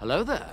Hello there.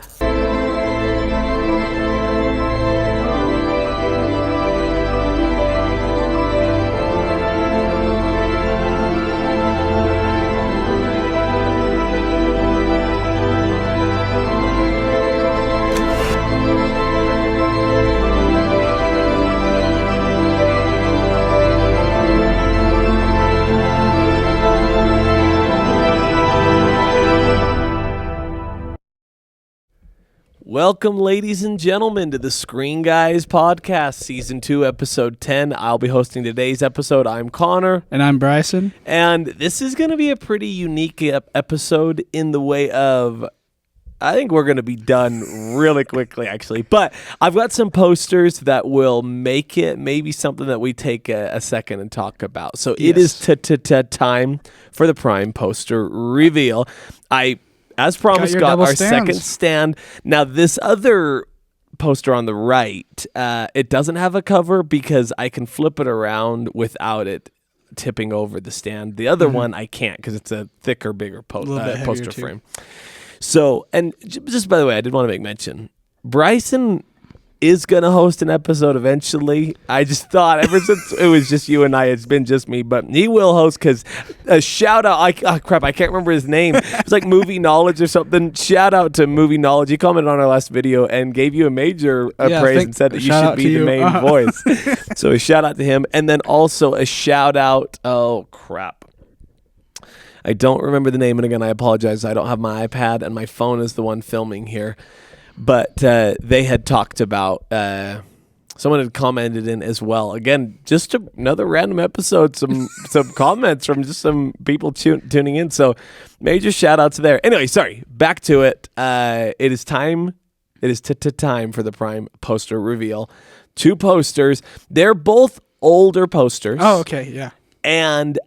Welcome, ladies and gentlemen, to the Screen Guys Podcast, Season 2, Episode 10. I'll be hosting today's episode. I'm Connor. And I'm Bryson. And this is going to be a pretty unique episode in the way of, I think we're going to be done really quickly, actually. But I've got some posters that will make it maybe something that we take a second and talk about. So it is time for the Prime poster reveal. As promised, got our second stand. Now, this other poster on the right, it doesn't have a cover because I can flip it around without it tipping over the stand. The other one, I can't because it's a thicker, bigger poster frame. So, and just by the way, I did want to make mention, Bryson is going to host an episode eventually. I just thought ever since it was just you and I, it's been just me, but he will host because a shout out, I can't remember his name. It's like Movie Knowledge or something. Shout out to Movie Knowledge. He commented on our last video and gave you a major praise and said that you should be the main voice. So a shout out to him. And then also a shout out, I don't remember the name, and again, I apologize. I don't have my iPad, and my phone is the one filming here. But they had talked about, someone had commented in as well. Again, just another random episode, some comments from just some people tuning in. So major shout outs there. Anyway, sorry, back to it. It is time. It is time for the Prime poster reveal. 2 posters. They're both older posters. Oh, okay, yeah. And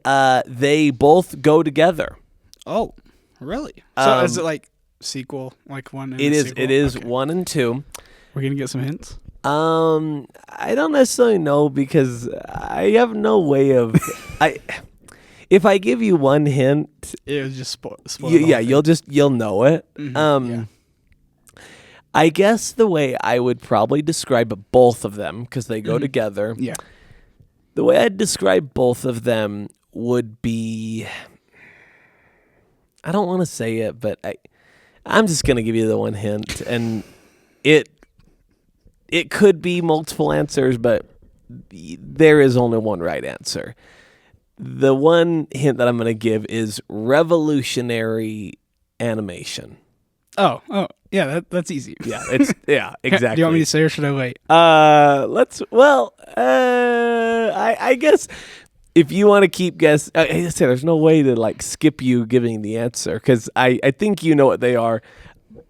they both go together. Oh, really? So is it like sequel, like one and It is. sequel? It is okay. 1 and 2. We're going to get some hints? I don't necessarily know because I have no way of... If I give you one hint... It was just spoil you'll know it. Yeah. I guess the way I would probably describe both of them, because they go together... Yeah. The way I'd describe both of them would be... I don't want to say it, but I'm just going to give you the one hint, and it could be multiple answers, but there is only one right answer. The one hint that I'm going to give is revolutionary animation. Oh, yeah, that's easy. Yeah, exactly. Do you want me to say or should I wait? I guess if you want to keep guess, there's no way to like skip you giving the answer because I think you know what they are,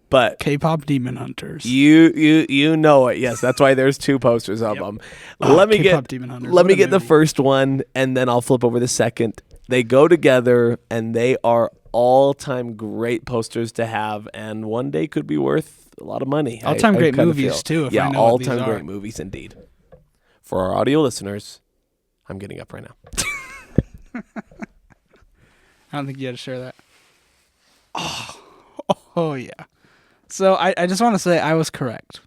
but K-pop Demon Hunters. You know it. Yes, that's why there's 2 posters of them. Let me K-pop Demon Hunters. Let me get the first one, and then I'll flip over the second. They go together, and they are all-time great posters to have, and one day could be worth a lot of money. All-time great movies too. If I know all-time great movies indeed. For our audio listeners, I'm getting up right now. I don't think you had to share that. Oh yeah. So I just want to say I was correct.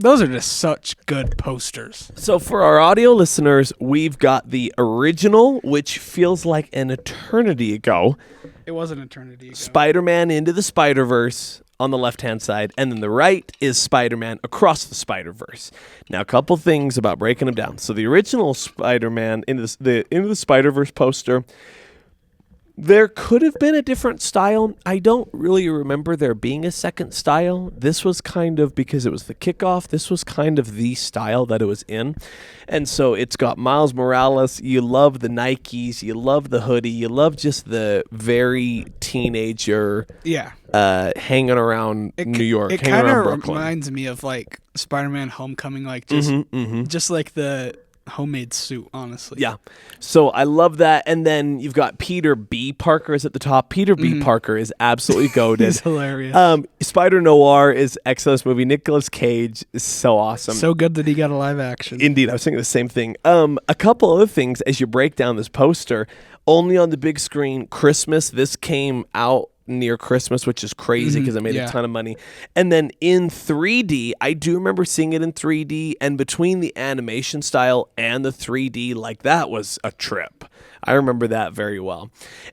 Those are just such good posters. So for our audio listeners, we've got the original, which feels like an eternity ago. It was an eternity ago. Spider-Man Into the Spider-Verse on the left-hand side, and then the right is Spider-Man Across the Spider-Verse. Now, a couple things about breaking them down. So the original Spider-Man Into the Spider-Verse poster, there could have been a different style. I don't really remember there being a second style. This was kind of, because it was the kickoff, this was kind of the style that it was in. And so it's got Miles Morales. You love the Nikes. You love the hoodie. You love just the very teenager hanging around New York, It hanging kind around of Brooklyn. reminds me of like Spider-Man Homecoming, like just like the homemade suit, honestly. Yeah. So I love that. And then you've got Peter B. Parker is at the top. Peter B. Parker is absolutely goated. He's hilarious. Spider Noir is excellent movie. Nicolas Cage is so awesome. So good that he got a live action. Indeed. I was thinking the same thing. A couple other things as you break down this poster. Only on the big screen, Christmas. This came out near Christmas, which is crazy because it made yeah. a ton of money. And then in 3D, I do remember seeing it in 3D, and between the animation style and the 3D, like that was a trip. I remember that very well.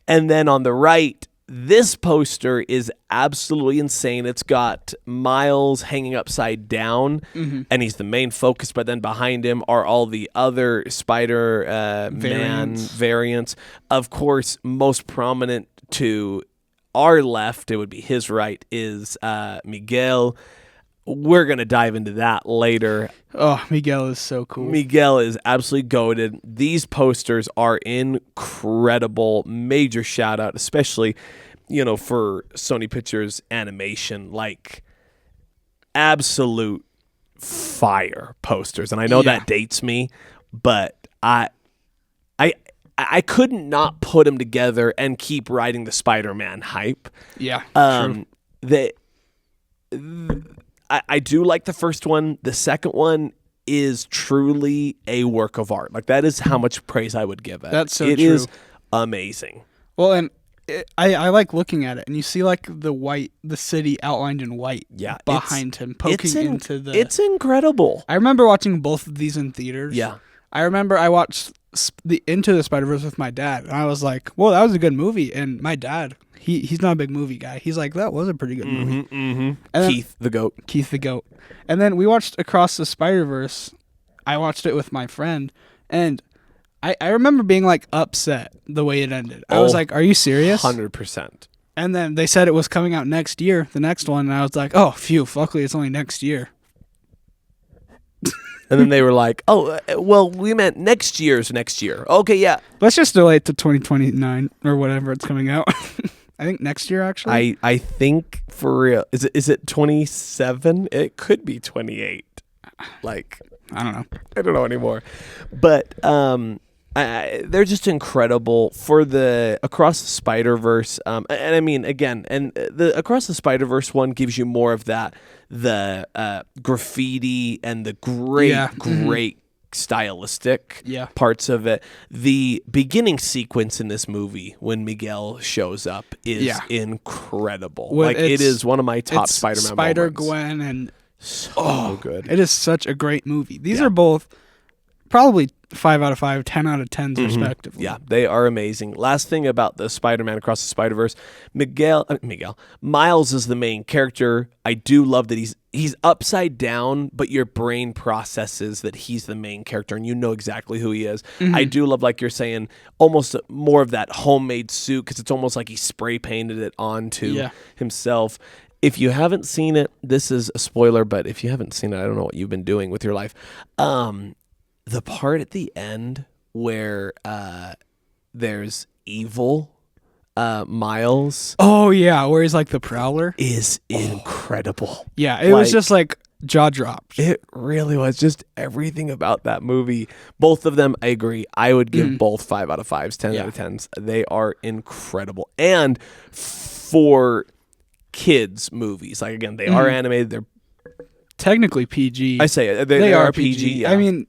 And then on the right, this poster is absolutely insane. It's got Miles hanging upside down, and he's the main focus, but then behind him are all the other Spider-Man variants. Of course, most prominent to our left, it would be his right, is Miguel. We're going to dive into that later. Oh, Miguel is so cool. Miguel is absolutely goated. These posters are incredible. Major shout out, especially, for Sony Pictures Animation, like absolute fire posters. And I know that dates me, but I couldn't not put them together and keep riding the Spider-Man hype. Yeah. True. I do like the first one. The second one is truly a work of art. Like, that is how much praise I would give it. That's so It true. is amazing. Well, and I like looking at it, and you see like the city outlined in white behind him, poking into the... It's incredible. I remember watching both of these in theaters. Yeah. I remember I watched the Into the Spider-Verse with my dad, and I was like, well, that was a good movie. And my dad... He's not a big movie guy. He's like, that was a pretty good movie. Mm-hmm. Keith the Goat. And then we watched Across the Spider-Verse. I watched it with my friend. And I remember being like upset the way it ended. I was like, are you serious? 100%. And then they said it was coming out next year, the next one. And I was like, oh, phew, luckily it's only next year. And then they were like, oh, well, we meant next year's next year. Okay, yeah. Let's just delay it to 2029 or whatever it's coming out. I think next year, actually. I think for real. Is it 27? It could be 28. Like, I don't know. I don't know anymore. But they're just incredible for the Across the Spider-Verse. And I mean, again, and the Across the Spider-Verse one gives you more of the graffiti and the great stylistic parts of it. The beginning sequence in this movie when Miguel shows up is incredible. Like, it is one of my top Spider-Man Spider-Gwen and so good. It is such a great movie. These are both probably 5 out of 5, 10 out of 10s respectively. Yeah, they are amazing. Last thing about the Spider-Man Across the Spider-Verse, Miles is the main character. I do love that he's upside down, but your brain processes that he's the main character and you know exactly who he is. I do love, like you're saying, almost more of that homemade suit because it's almost like he spray painted it onto himself. If you haven't seen it, this is a spoiler, but if you haven't seen it, I don't know what you've been doing with your life. The part at the end where there's evil Miles. Oh, yeah, where he's like the Prowler. Is incredible. Yeah, it was just like jaw dropped. It really was. Just everything about that movie. Both of them, I agree. I would give both 5 out of 5s, 10 out of 10s. They are incredible. And for kids movies, like, again, they are animated. They're technically PG. I say it. They are PG. Yeah. I mean,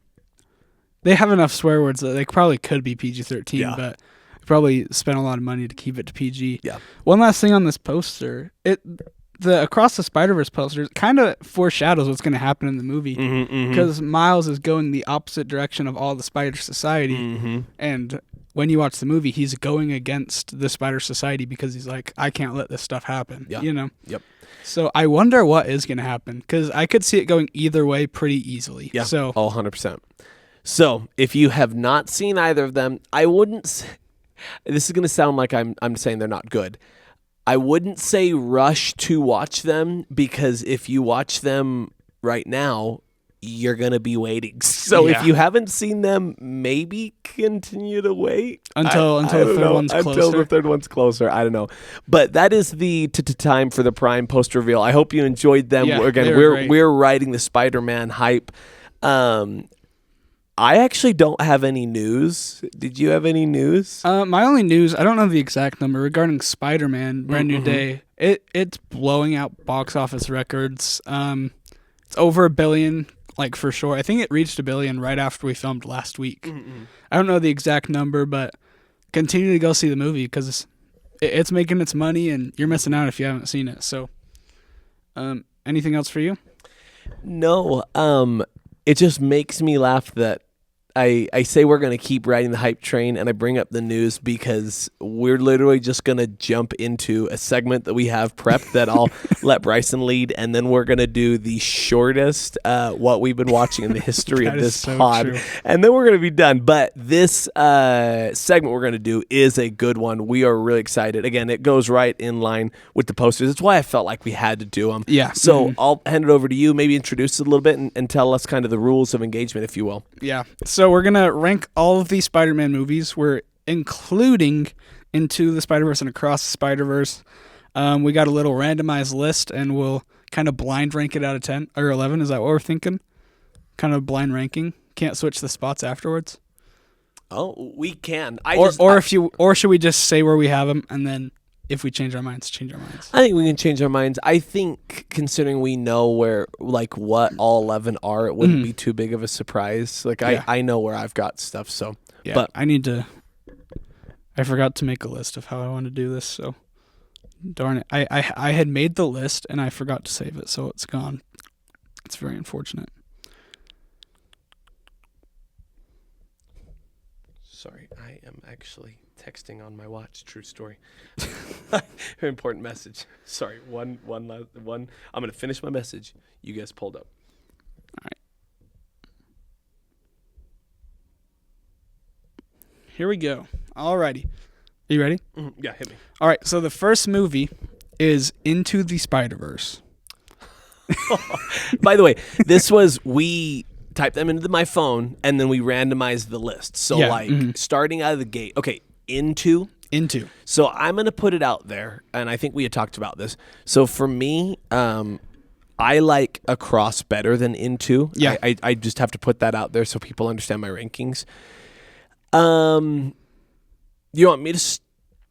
they have enough swear words that they probably could be PG-13, but they probably spent a lot of money to keep it to PG. Yeah. One last thing on this poster. The Across the Spider-Verse poster kind of foreshadows what's going to happen in the movie because Miles is going the opposite direction of all the Spider Society. And when you watch the movie, he's going against the Spider Society because he's like, I can't let this stuff happen. Yeah. You know? Yep. So I wonder what is going to happen because I could see it going either way pretty easily. Yeah. So 100%. So if you have not seen either of them, I wouldn't say, this is going to sound like I'm saying they're not good. I wouldn't say rush to watch them because if you watch them right now, you're going to be waiting. So if you haven't seen them, maybe continue to wait until the third one's closer. Until the third one's closer. I don't know. But that is the time for the Prime post reveal. I hope you enjoyed them. Yeah, Again, we're riding the Spider-Man hype. I actually don't have any news. Did you have any news? My only news, I don't know the exact number, regarding Spider-Man Brand New Day. It's blowing out box office records. It's over $1 billion, like, for sure. I think it reached $1 billion right after we filmed last week. I don't know the exact number, but continue to go see the movie because it's making its money, and you're missing out if you haven't seen it. So, anything else for you? No, it just makes me laugh that I say we're going to keep riding the hype train, and I bring up the news because we're literally just going to jump into a segment that we have prepped that I'll let Bryson lead, and then we're going to do the shortest what we've been watching in the history of That is this so pod, true. and then we're going to be done. But this segment we're going to do is a good one. We are really excited. Again, it goes right in line with the posters. That's why I felt like we had to do them. Yeah. So I'll hand it over to you, maybe introduce it a little bit and tell us kind of the rules of engagement, if you will. Yeah. So we're going to rank all of the Spider-Man movies. We're including Into the Spider-Verse and Across the Spider-Verse. We got a little randomized list, and we'll kind of blind rank it out of 10 or 11. Is that what we're thinking? Kind of blind ranking. Can't switch the spots afterwards. Oh, we can. Or should we just say where we have them, and then if we change our minds, change our minds? I think we can change our minds. I think considering we know where, like, what all 11 are, it wouldn't be too big of a surprise. Like, Yeah. I know where I've got stuff, so. Yeah, But I forgot to make a list of how I want to do this, so darn it. I had made the list, and I forgot to save it, so it's gone. It's very unfortunate. sorry, I am actually texting on my watch. True story. Very important message. Sorry, one. I'm gonna finish my message. You guys pulled up. Here we go. Alrighty. Are you ready? Yeah, hit me. All right, so the first movie is Into the Spider-Verse. By the way, we typed them into my phone and then we randomized the list. So Yeah, starting out of the gate, okay, Into. So I'm going to put it out there, and I think we had talked about this. So for me, I like Across better than Into. Yeah. I just have to put that out there so people understand my rankings. You want me to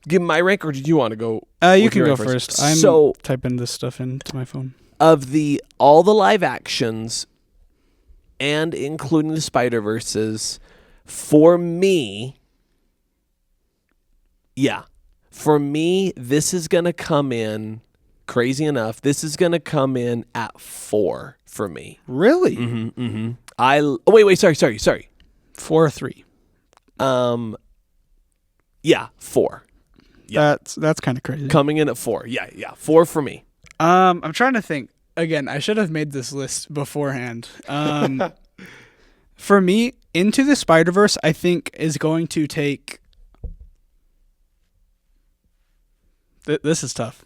give my rank, or did you want to go? You with can your go rank first. I'm So typing this stuff into my phone. of all the live actions and including the Spider-Verses, for me, this is going to come in, crazy enough, this is going to come in at 4 for me. Really? Wait, sorry. 4 or 3. Yeah, 4. Yeah. That's kind of crazy. Coming in at 4. Yeah, 4 for me. I'm trying to think. Again, I should have made this list beforehand. For me, Into the Spider-Verse, I think, is going to take... This is tough.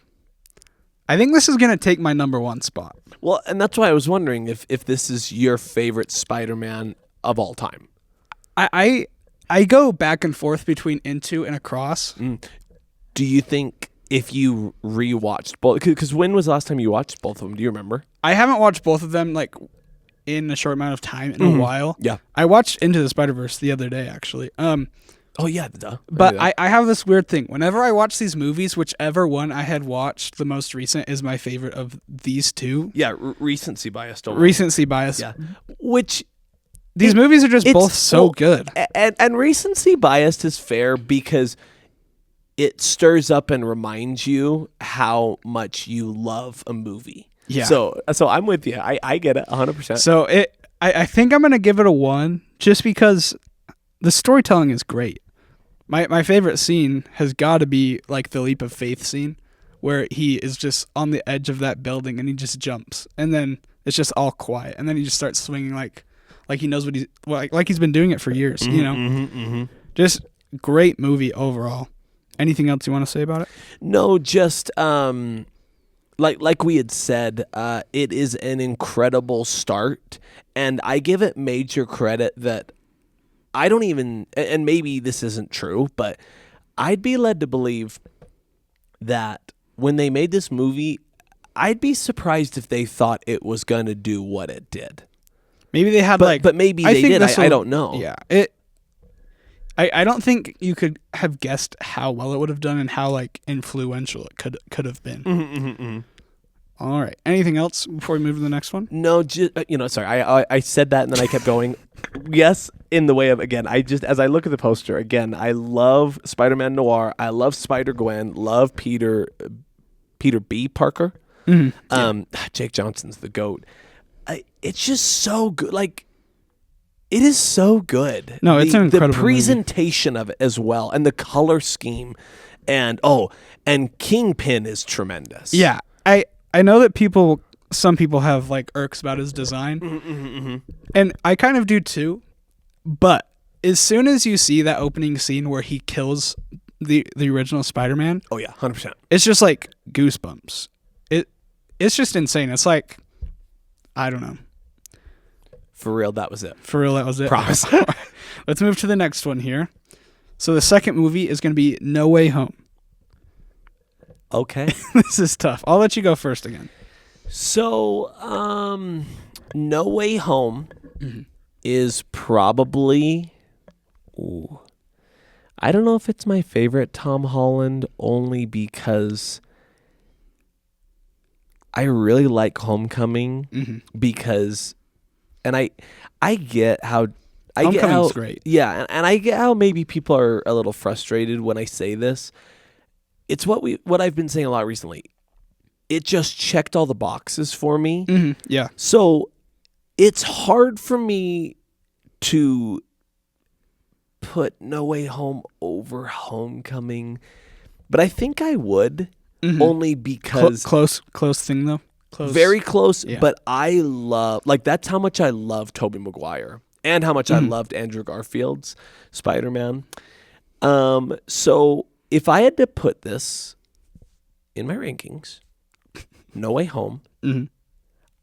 I think this is going to take my number 1 spot. Well, and that's why I was wondering if this is your favorite Spider-Man of all time. I go back and forth between Into and Across. Do you think if you rewatched both, because when was the last time you watched both of them? Do you remember? I haven't watched both of them like in a short amount of time in a while. Yeah. I watched Into the Spider-Verse the other day, actually. Oh yeah, duh. But I have this weird thing. Whenever I watch these movies, whichever one I had watched the most recent is my favorite of these two. Yeah, recency bias. Don't Recency bias. Yeah, which these movies are just both so good. And recency bias is fair because it stirs up and reminds you how much you love a movie. Yeah. So I'm with you. I get it 100%. So I think I'm gonna give it a 1 just because the storytelling is great. My favorite scene has got to be like the leap of faith scene where he is just on the edge of that building and he just jumps and then it's just all quiet and then he just starts swinging like he knows what he's been doing it for years, you know. Just great movie overall. Anything else you want to say about it? No, just like we had said, it is an incredible start, and I give it major credit that I don't even, and maybe this isn't true, but I'd be led to believe that when they made this movie, I'd be surprised if they thought it was going to do what it did. Maybe they had but maybe they did. I don't know. Yeah. I don't think you could have guessed how well it would have done and how like influential it could have been. All right. Anything else before we move to the next one? No, sorry. I said that and then I kept going. Yes, in the way of, again, as I look at the poster, again, I love Spider-Man Noir. I love Spider-Gwen. Love Peter B. Parker. Jake Johnson's the GOAT. It's just so good. Like, it is so good. No, it's an incredible The presentation of it as well, and the color scheme, and Kingpin is tremendous. Yeah, I know that some people have like irks about his design, and I kind of do too. But as soon as you see that opening scene where he kills the original Spider-Man, oh yeah, 100%. It's just like goosebumps. It's just insane. It's like, I don't know. For real, that was it. For real, that was it. Promise. Let's move to the next one here. So the second movie is going to be No Way Home. Okay. This is tough. I'll let you go first again. So, No Way Home is probably, I don't know if it's my favorite Tom Holland, only because I really like Homecoming because, and I get how Homecoming's great. Yeah, and I get how maybe people are a little frustrated when I say this. It's what I've been saying a lot recently. It just checked all the boxes for me. Yeah. So it's hard for me to put No Way Home over Homecoming, but I think I would only because close thing though. Close. Very close. Yeah. But I love, like, that's how much I love Tobey Maguire and how much I loved Andrew Garfield's Spider-Man. So if I had to put this in my rankings, No Way Home,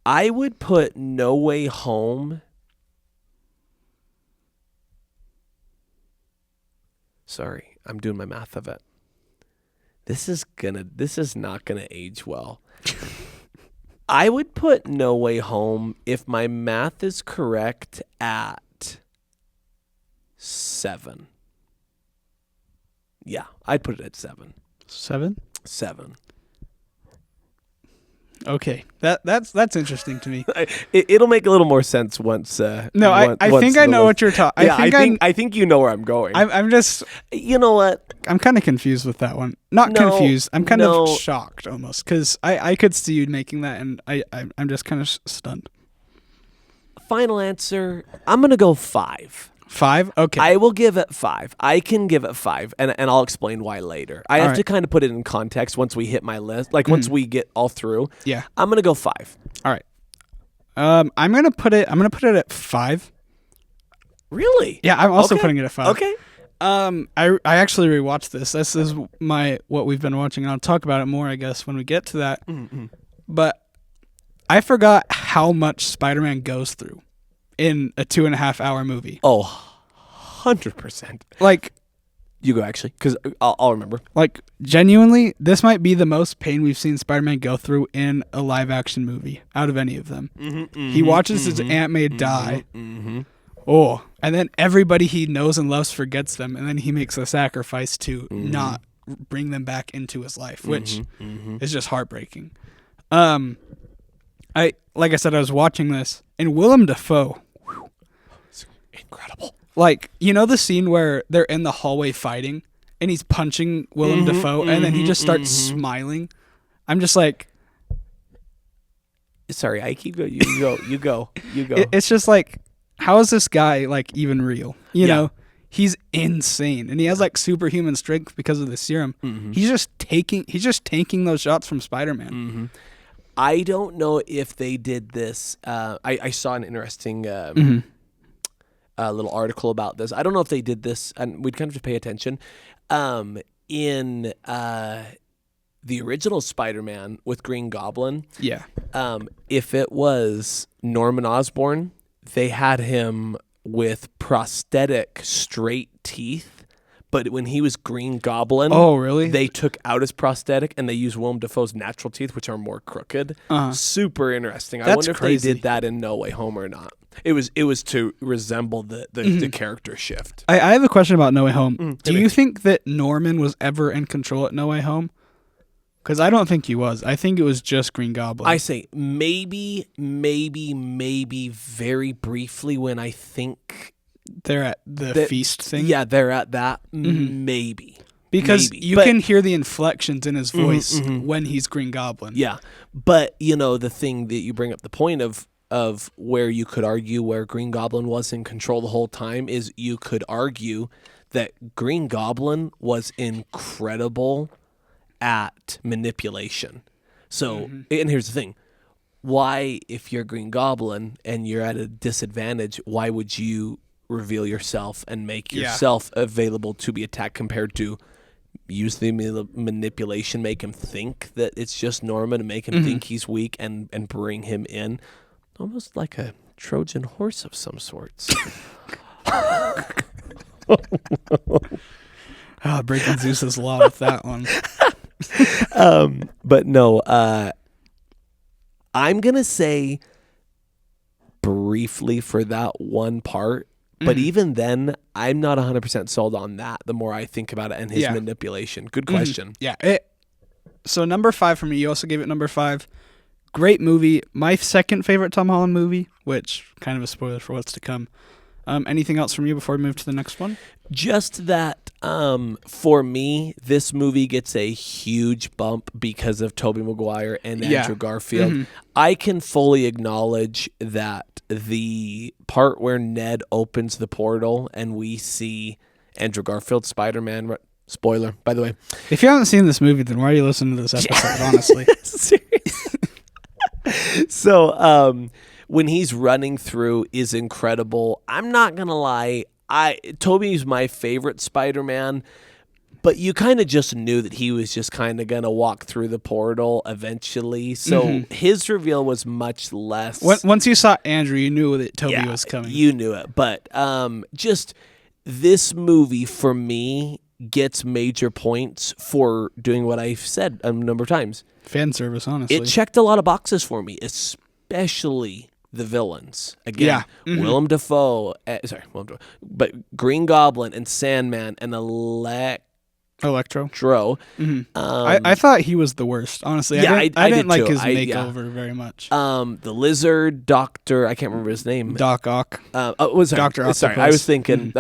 I would put No Way Home. Sorry, I'm doing my math of it. This is not gonna age well. I would put No Way Home, if my math is correct, at 7. Yeah, I'd put it at 7. 7? 7. Okay, that's interesting to me. It'll make a little more sense once. No, I think I know what you're talking. I think you know where I'm going. I'm just. You know what? I'm kind of confused with that one. Not confused. I'm kind of shocked almost because I could see you making that, and I'm just kind of stunned. Final answer. I'm gonna go 5. 5? Okay. I will give it 5. I can give it 5, and I'll explain why later. I have to kind of put it in context once we hit my list, like once we get all through. Yeah. I'm gonna go 5. All right. I'm gonna put it at 5. Really? Yeah, I'm also putting it at 5. Okay. I actually rewatched this. This is what we've been watching, and I'll talk about it more, I guess, when we get to that. But I forgot how much Spider-Man goes through in a 2.5-hour movie. Oh, 100%. Like, you go actually, because I'll remember. Like, genuinely, this might be the most pain we've seen Spider-Man go through in a live-action movie out of any of them. He watches his Aunt May die. Oh, and then everybody he knows and loves forgets them, and then he makes a sacrifice to not bring them back into his life, which is just heartbreaking. Like I said, I was watching this, and Willem Dafoe. Incredible. Like, you know the scene where they're in the hallway fighting and he's punching Willem Dafoe and then he just starts smiling? I'm just like... Sorry, I keep going. You go. It's just like, how is this guy, like, even real? You know? He's insane. And he has, like, superhuman strength because of the serum. He's just taking those shots from Spider-Man. I don't know if they did this. I saw an interesting... a little article about this. I don't know if they did this, and we'd kind of have to pay attention. In the original Spider-Man with Green Goblin, if it was Norman Osborn, they had him with prosthetic straight teeth. But when he was Green Goblin, they took out his prosthetic and they used Willem Dafoe's natural teeth, which are more crooked. Super interesting. I wonder if they did that in No Way Home or not. It was to resemble the character shift. I have a question about No Way Home. Do you think that Norman was ever in control at No Way Home? Because I don't think he was. I think it was just Green Goblin. I say maybe very briefly when I think they're at the feast thing. Yeah, they're at that. Maybe. Because you can hear the inflections in his voice when he's Green Goblin. Yeah. But, the thing that you bring up, the point of where you could argue where Green Goblin was in control the whole time is you could argue that Green Goblin was incredible at manipulation. So, and here's the thing. Why, if you're Green Goblin and you're at a disadvantage, why would you reveal yourself and make yourself available to be attacked compared to use the manipulation, make him think that it's just Norman and make him think he's weak and bring him in? Almost like a Trojan horse of some sorts. Breaking Zeus's law with that one. But no, I'm going to say briefly for that one part, but even then, I'm not 100% sold on that the more I think about it and his manipulation. Good question. Yeah. So number 5 for me, you also gave it number 5. Great movie. My second favorite Tom Holland movie, which kind of a spoiler for what's to come. Anything else from you before we move to the next one? Just that for me, this movie gets a huge bump because of Tobey Maguire and Andrew Garfield. I can fully acknowledge that the part where Ned opens the portal and we see Andrew Garfield, Spider-Man, spoiler, by the way. If you haven't seen this movie, then why are you listening to this episode, honestly? Seriously. So, when he's running through is incredible. I'm not going to lie. Tobey's my favorite Spider-Man, but you kind of just knew that he was just kind of going to walk through the portal eventually. So his reveal was much less. Once you saw Andrew, you knew that Tobey was coming. You knew it. But just this movie, for me, gets major points for doing what I've said a number of times. Fan service, honestly. It checked a lot of boxes for me, especially the villains. Again, Willem Dafoe, but Green Goblin and Sandman and Electro. I thought he was the worst, honestly. Yeah, I didn't like too. his makeover very much. The lizard doctor, I can't remember his name. Doc Ock. Dr. Octopus. Sorry, I was thinking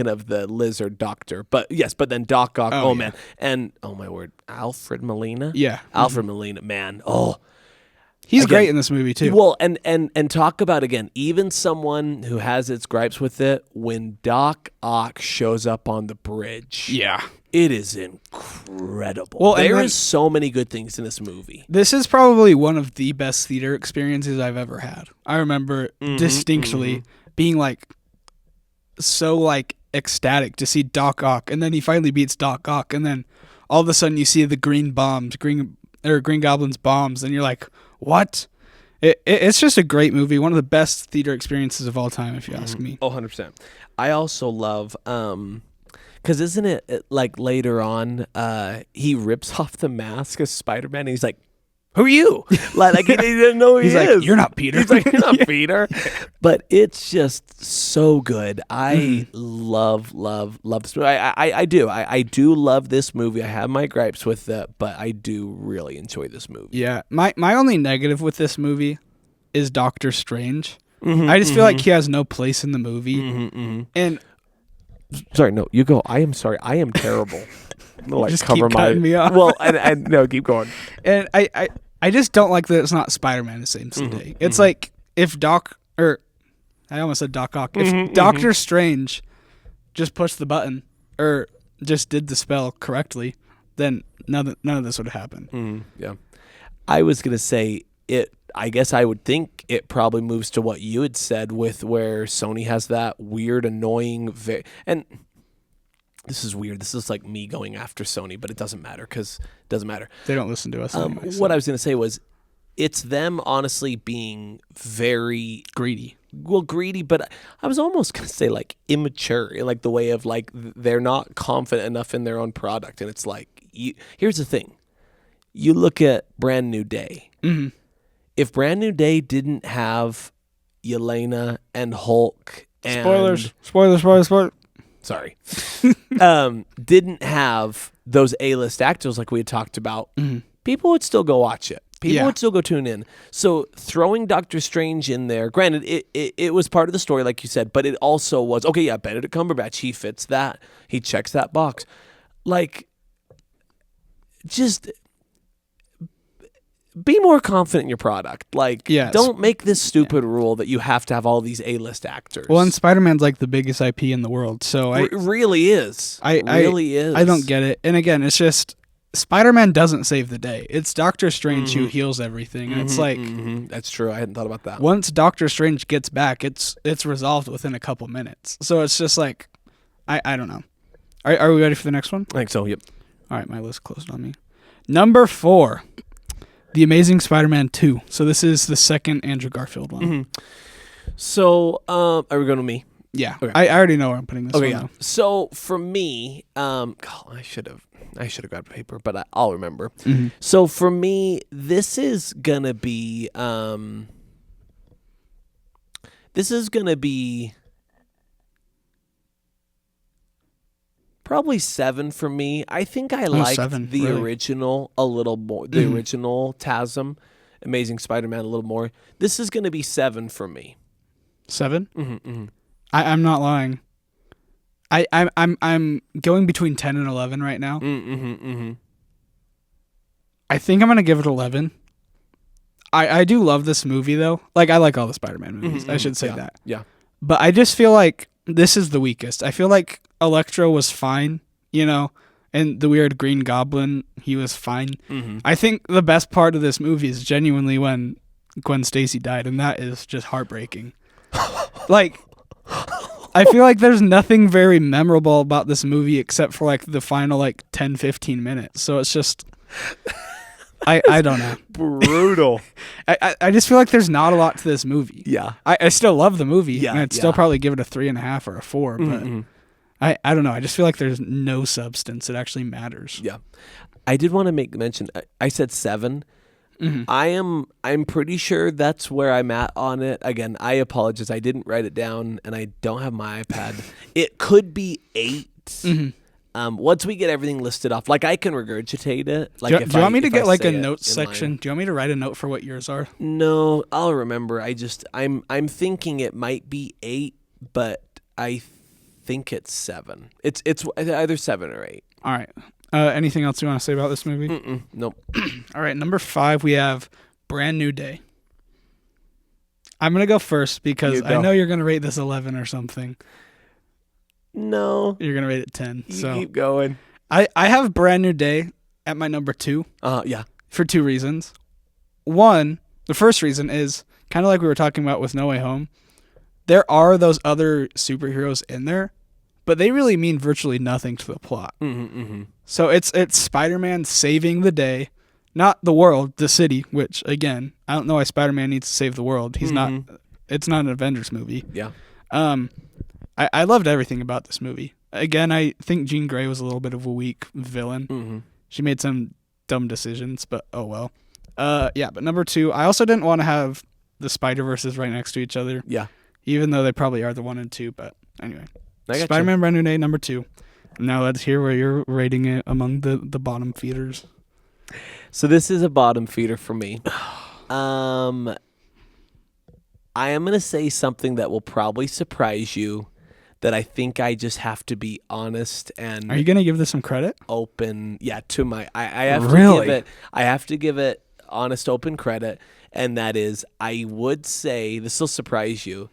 of the lizard doctor, but then Doc Ock. Oh man, and oh my word, Alfred Molina. Yeah, Alfred Molina, man. He's great in this movie too. Well, and talk about, again, even someone who has its gripes with it, when Doc Ock shows up on the bridge. Yeah. It is incredible. Well, there is so many good things in this movie. This is probably one of the best theater experiences I've ever had. I remember distinctly being so ecstatic to see Doc Ock, and then he finally beats Doc Ock, and then all of a sudden you see the Green Goblin's bombs, and you're like, what? It's just a great movie, one of the best theater experiences of all time, if you ask me. 100%. I also love, because isn't it like later on, he rips off the mask of Spider-Man and he's like, who are you? Like he didn't know who he is. He's like, you're not Peter. He's like, you're not Peter. But it's just so good. I love this movie. I do. I do love this movie. I have my gripes with it, but I do really enjoy this movie. Yeah. My only negative with this movie is Doctor Strange. I just feel like he has no place in the movie. And sorry, no, you go. I am sorry. I am terrible. Just keep cutting me off. Well, and no, keep going. And I just don't like that it's not Spider-Man the same day. It's like if I almost said Doc Ock. If Doctor Strange just pushed the button or just did the spell correctly, then none of this would have happened. Yeah. I was going to say it. I guess I would think it probably moves to what you had said with where Sony has that weird, annoying, and this is weird. This is like me going after Sony, but it doesn't matter because it doesn't matter. They don't listen to us anyway. What I was going to say was it's them honestly being very greedy. Well, greedy, but I was almost going to say like immature in like the way of like they're not confident enough in their own product. And it's like, here's the thing. You look at Brand New Day. If Brand New Day didn't have Yelena and Hulk and... Spoilers. Sorry. Didn't have those A-list actors like we had talked about, people would still go watch it. People Yeah. would still go tune in. So throwing Doctor Strange in there, granted, it was part of the story, like you said, but it also was, okay, yeah, Benedict Cumberbatch, he fits that. He checks that box. Like, just be more confident in your product. Like, Yes. don't make this stupid rule that you have to have all these A-list actors. Well, and Spider-Man's like the biggest IP in the world, so It really is. Really is. I don't get it. And again, it's just Spider-Man doesn't save the day. It's Doctor Strange who heals everything, and it's like That's true. I hadn't thought about that. once Doctor Strange gets back, it's resolved within a couple minutes. So it's just like I don't know. Are we ready for the next one? I think so. Yep. All right, my list closed on me. Number 4, The Amazing Spider-Man 2. So this is the second Andrew Garfield one. So, are we going to me? Yeah, Okay. I already know where I'm putting this Okay, one. yeah. Though. So for me, I should have grabbed paper, but I'll remember. So for me, this is gonna be probably 7 for me. I think I liked 7, the really? original a little more. The original TASM, Amazing Spider-Man, a little more. This is gonna be 7 for me. 7? I'm not lying. I'm going between 10 and 11 right now. I think I'm gonna give it 11. I do love this movie though. Like I like all the Spider-Man movies. I should say Yeah. that. Yeah. But I just feel like this is the weakest. I feel like Electro was fine, and the weird Green Goblin, he was fine. I think the best part of this movie is genuinely when Gwen Stacy died, and that is just heartbreaking. Like, I feel like there's nothing very memorable about this movie except for like the final like 10, 15 minutes. So it's just, I don't know. Brutal. I just feel like there's not a lot to this movie. Yeah. I still love the movie. Yeah, And I'd still yeah. probably give it a 3.5 or a 4, but I don't know. I just feel like there's no substance that actually matters. Yeah. I did want to make mention. I said 7. I'm pretty sure that's where I'm at on it. Again, I apologize. I didn't write it down, and I don't have my iPad. It could be 8. Once we get everything listed off, like I can regurgitate it. Like, Do you want me to if I get like a say it notes in line. section? Do you want me to write a note for what yours are? No, I'll remember. I'm thinking it might be 8, but I think it's 7. It's either 7 or 8. All right. Anything else you want to say about this movie? Nope. All right. Number 5, we have Brand New Day. I'm gonna go first because You go. I know you're gonna rate this 11 or something. No. You're gonna rate it 10. You So keep going. I have Brand New Day at my number 2 Yeah. for 2 reasons. One, the first reason is kind of like we were talking about with No Way Home. There are those other superheroes in there, but they really mean virtually nothing to the plot. So it's Spider-Man saving the day, not the world, the city. Which again, I don't know why Spider-Man needs to save the world. He's not. It's not an Avengers movie. Yeah. I loved everything about this movie. Again, I think Jean Grey was a little bit of a weak villain. She made some dumb decisions, but oh well. Yeah, but number 2, I also didn't want to have the Spider-Verses right next to each other. Yeah. Even though they probably are the 1 and 2, but anyway. I got Spider-Man Brand New Day, number 2. Now let's hear where you're rating it among the bottom feeders. So this is a bottom feeder for me. I am going to say something that will probably surprise you, that I think I just have to be honest and Are you going to give this some credit? open. Yeah, to my I have Really? to give it honest, open credit, and that is, I would say, this will surprise you.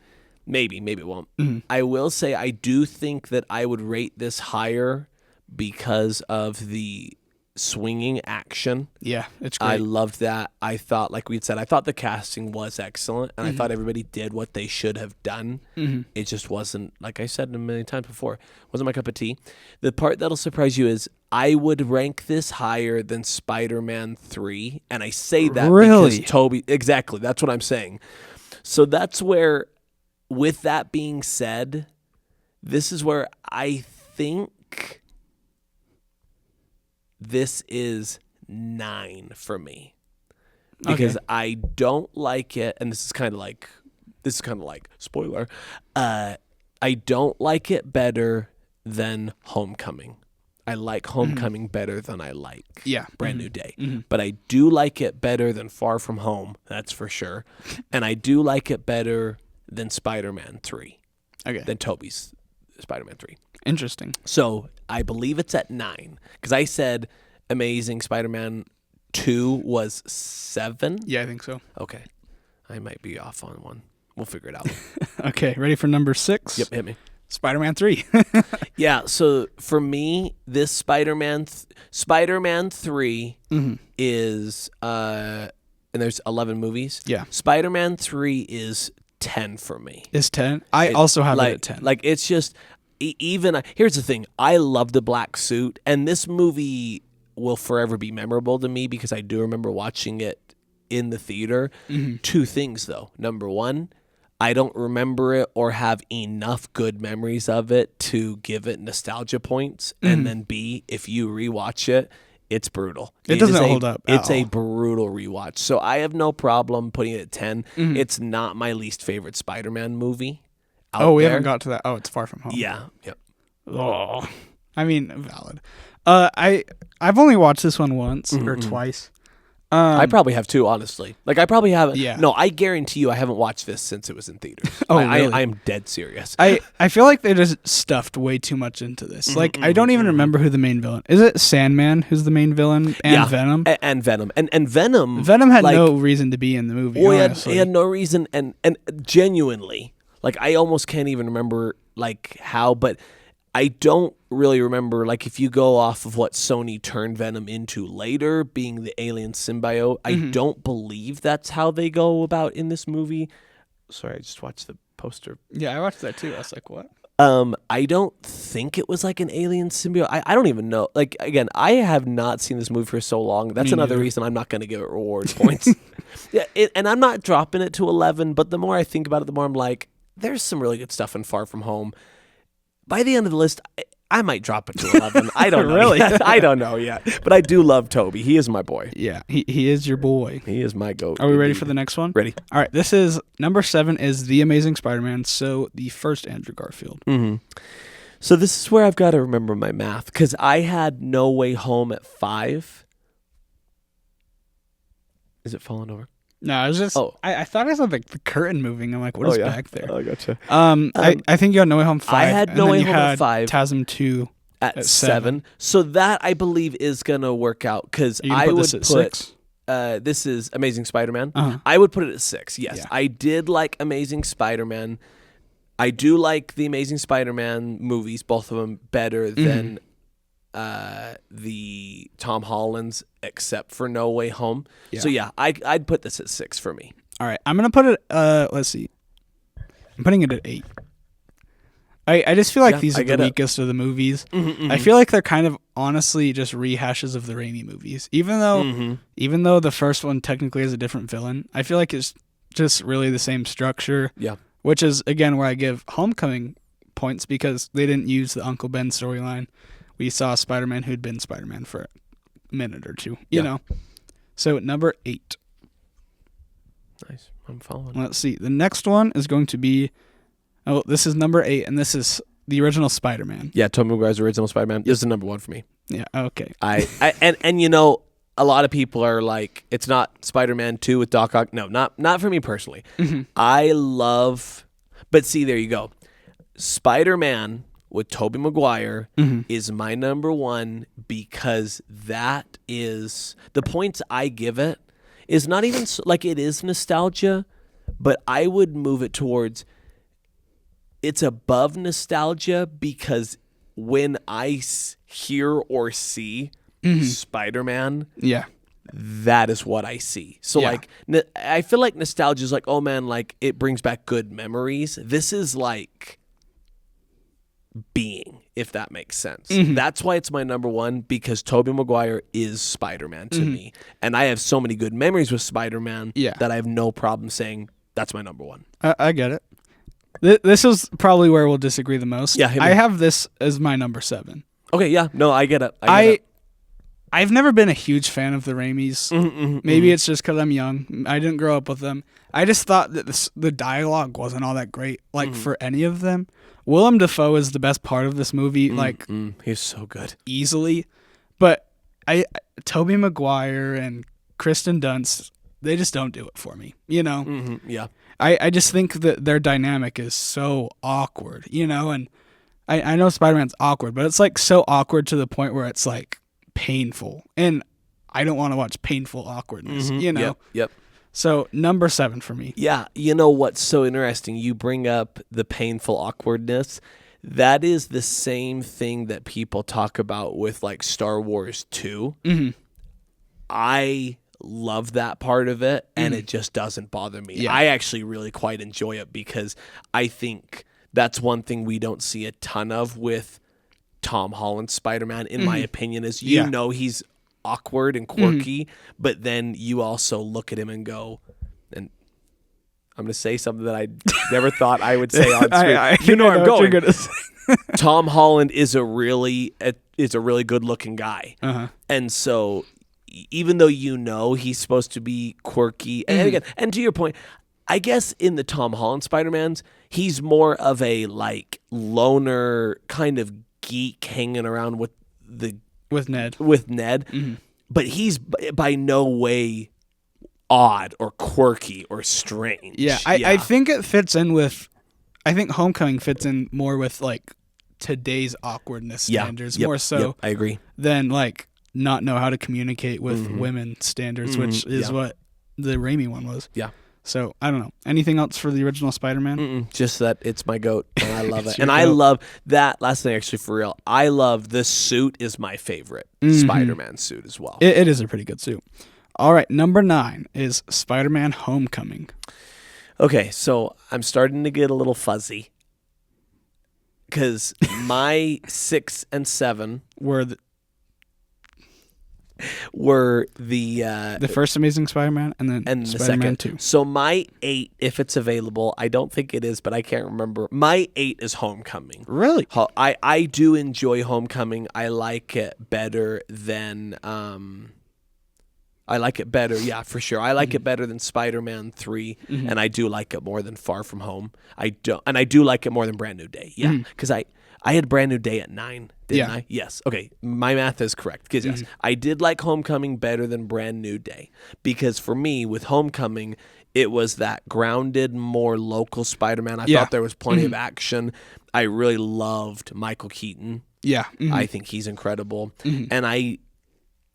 Maybe it won't. I will say I do think that I would rate this higher because of the swinging action. Yeah, it's I great. loved that. I thought, like we'd said, I thought the casting was excellent, and I thought everybody did what they should have done. It just wasn't, like I said a million times before, wasn't my cup of tea. The part that'll surprise you is I would rank this higher than Spider-Man 3, and I say that Really? because Toby, exactly, that's what I'm saying. So that's where, with that being said, this is where I think this is 9 for me, because I don't like it, and this is kind of like spoiler. I don't like it better than Homecoming. I like Homecoming better than I like Yeah. Brand New Day. Mhm. But I do like it better than Far From Home, that's for sure. And I do like it better than Spider-Man 3, Okay. than Tobey's Spider-Man 3. Interesting. So I believe it's at 9, because I said Amazing Spider-Man 2 was 7. Yeah, I think so. Okay. I might be off on one. We'll figure it out. Okay, ready for number 6? Yep, hit me. Spider-Man 3. Yeah, so for me, this Spider-Man 3 is and there's 11 movies. Yeah. Spider-Man 3 is 10 for me. Is 10? I also have like, it at 10. Like it's just even here's the thing. I love the black suit, and this movie will forever be memorable to me because I do remember watching it in the theater. Two things though. Number one, I don't remember it or have enough good memories of it to give it nostalgia points. And then B, if you rewatch it, it's brutal. It doesn't hold up at It's a all. brutal rewatch. So I have no problem putting it at 10. It's not my least favorite Spider-Man movie. Oh, we there. haven't got to that. Oh, it's Far From Home. Yeah. Yep. Oh. I mean, valid. I've only watched this one once or twice. I probably have too, honestly. Like I probably haven't. Yeah. No, I guarantee you, I haven't watched this since it was in theaters. Oh, I really? am dead serious. I feel like they just stuffed way too much into this. Like, I don't even remember who the main villain is. It Sandman who's the main villain and Yeah. Venom? And Venom. And Venom. Venom had like, no reason to be in the movie, Well, honestly. he had no reason, and genuinely, like I almost can't even remember like how, but I don't really remember like if you go off of what Sony turned Venom into later, being the alien symbiote. I don't believe that's how they go about in this movie. Sorry, I just watched the poster. Yeah, I watched that too. I was like, what? I don't think it was like an alien symbiote. I don't even know. Like again, I have not seen this movie for so long. That's Me another neither. reason I'm not going to give it rewards points. Yeah, and I'm not dropping it to 11. But the more I think about it, the more I'm like, there's some really good stuff in Far From Home. By the end of the list, I might drop it to 11. I don't know. Really? Yet. I don't know yet. But I do love Tobey. He is my boy. Yeah, he is your boy. He is my goat. Are we ready indeed. for the next one? Ready? All right, this is number 7 is The Amazing Spider-Man, so the first Andrew Garfield. So this is where I've got to remember my math because I had No Way Home at 5. Is it falling over? No, I was just I thought I saw the curtain moving. I'm like, what is back there? Oh, gotcha. I think you had No Way Home 5. I had and No then Way you Home at had 5. TASM 2 At 7. So that I believe is gonna work out because Are you gonna I put would this at put 6? This is Amazing Spider-Man. Uh-huh. I would put it at 6. Yes, Yeah. I did like Amazing Spider-Man. I do like the Amazing Spider-Man movies, both of them better than the Tom Holland's, except for No Way Home. Yeah. So yeah, I'd put this at 6 for me. All right, I'm gonna put it. Let's see. I'm putting it at 8. I just feel like Yeah, these I are the get it. weakest of the movies. I feel like they're kind of honestly just rehashes of the Raimi movies. Even though the first one technically has a different villain, I feel like it's just really the same structure. Yeah. Which is again where I give Homecoming points because they didn't use the Uncle Ben storyline. We saw Spider-Man who'd been Spider-Man for a minute or two, you know. So number 8. Nice. I'm following. Let's see. The next one is going to be. Oh, this is number 8, and this is the original Spider-Man. Yeah, Tobey Maguire's original Spider-Man. This is the number 1 for me. Yeah. Okay. And you know, a lot of people are like, it's not Spider-Man 2 with Doc Ock. No, not for me personally. I love, but see, there you go. Spider-Man with Tobey Maguire is my number 1 because that is the points I give it is not even like it is nostalgia, but I would move it towards it's above nostalgia because when I hear or see Spider-Man, Yeah. that is what I see. So Yeah. like, I feel like nostalgia is like, oh man, like it brings back good memories. This is like being, if that makes sense. That's why it's my number 1 because Tobey Maguire is Spider-Man to me. And I have so many good memories with Spider-Man that I have no problem saying that's my number 1. I get it. This is probably where we'll disagree the most. Yeah, hit me. I have this as my number 7. Okay, yeah. No, I get it. I I've never been a huge fan of the Raimis. Maybe it's just because I'm young. I didn't grow up with them. I just thought that the dialogue wasn't all that great, like for any of them. Willem Dafoe is the best part of this movie, like he's so good, easily. But Tobey Maguire and Kristen Dunst, they just don't do it for me, you know? Yeah. I just think that their dynamic is so awkward, you know? And I know Spider-Man's awkward, but it's like so awkward to the point where it's like painful. And I don't want to watch painful awkwardness, you know? Yep. So number 7 for me. Yeah. You know what's so interesting? You bring up the painful awkwardness. That is the same thing that people talk about with like Star Wars 2. I love that part of it, and it just doesn't bother me. Yeah. I actually really quite enjoy it because I think that's one thing we don't see a ton of with Tom Holland's Spider-Man, in my opinion, is you know he's awkward and quirky, but then you also look at him and go, and I'm going to say something that I never thought I would say on screen. You know where I'm going. Tom Holland is a really good looking guy. And so even though you know he's supposed to be quirky, and again, and to your point, I guess in the Tom Holland Spider-Mans, he's more of a like loner kind of geek hanging around with Ned. But he's by no way odd or quirky or strange. Yeah, I think it fits in with, I think Homecoming fits in more with like today's awkwardness standards, more so I agree, than like not know how to communicate with women standards, which is what the Raimi one was. Yeah. So I don't know. Anything else for the original Spider-Man? Just that it's my goat, and I love it. And I love that. Last thing, actually, for real, I love the suit. Is my favorite Spider-Man suit as well. It is a pretty good suit. All right, number 9 is Spider-Man: Homecoming. Okay, so I'm starting to get a little fuzzy because my 6 and 7 were the first Amazing Spider-Man and the Spider-Man 2. So my 8, if it's available, I don't think it is, but I can't remember. My 8 is Homecoming. Really? I do enjoy Homecoming. I like it better than yeah, for sure. I like it better than Spider-Man 3, and I do like it more than Far From Home. I do like it more than Brand New Day. Yeah, because I had Brand New Day at 9, didn't I? Yes. Okay, my math is correct. Because yes, I did like Homecoming better than Brand New Day. Because for me, with Homecoming, it was that grounded, more local Spider-Man. I thought there was plenty of action. I really loved Michael Keaton. Yeah. I think he's incredible. And I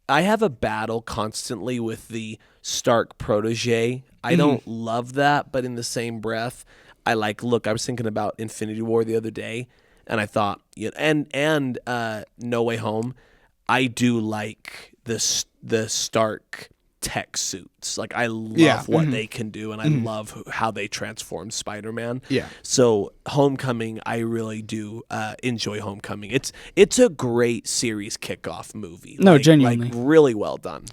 have a battle constantly with the Stark protege. I don't love that, but in the same breath, I was thinking about Infinity War the other day, and I thought, and No Way Home, I do like the Stark tech suits. Like I love what they can do, and I love how they transform Spider-Man. Yeah. So Homecoming, I really do enjoy Homecoming. It's a great series kickoff movie. No, genuinely, really well done.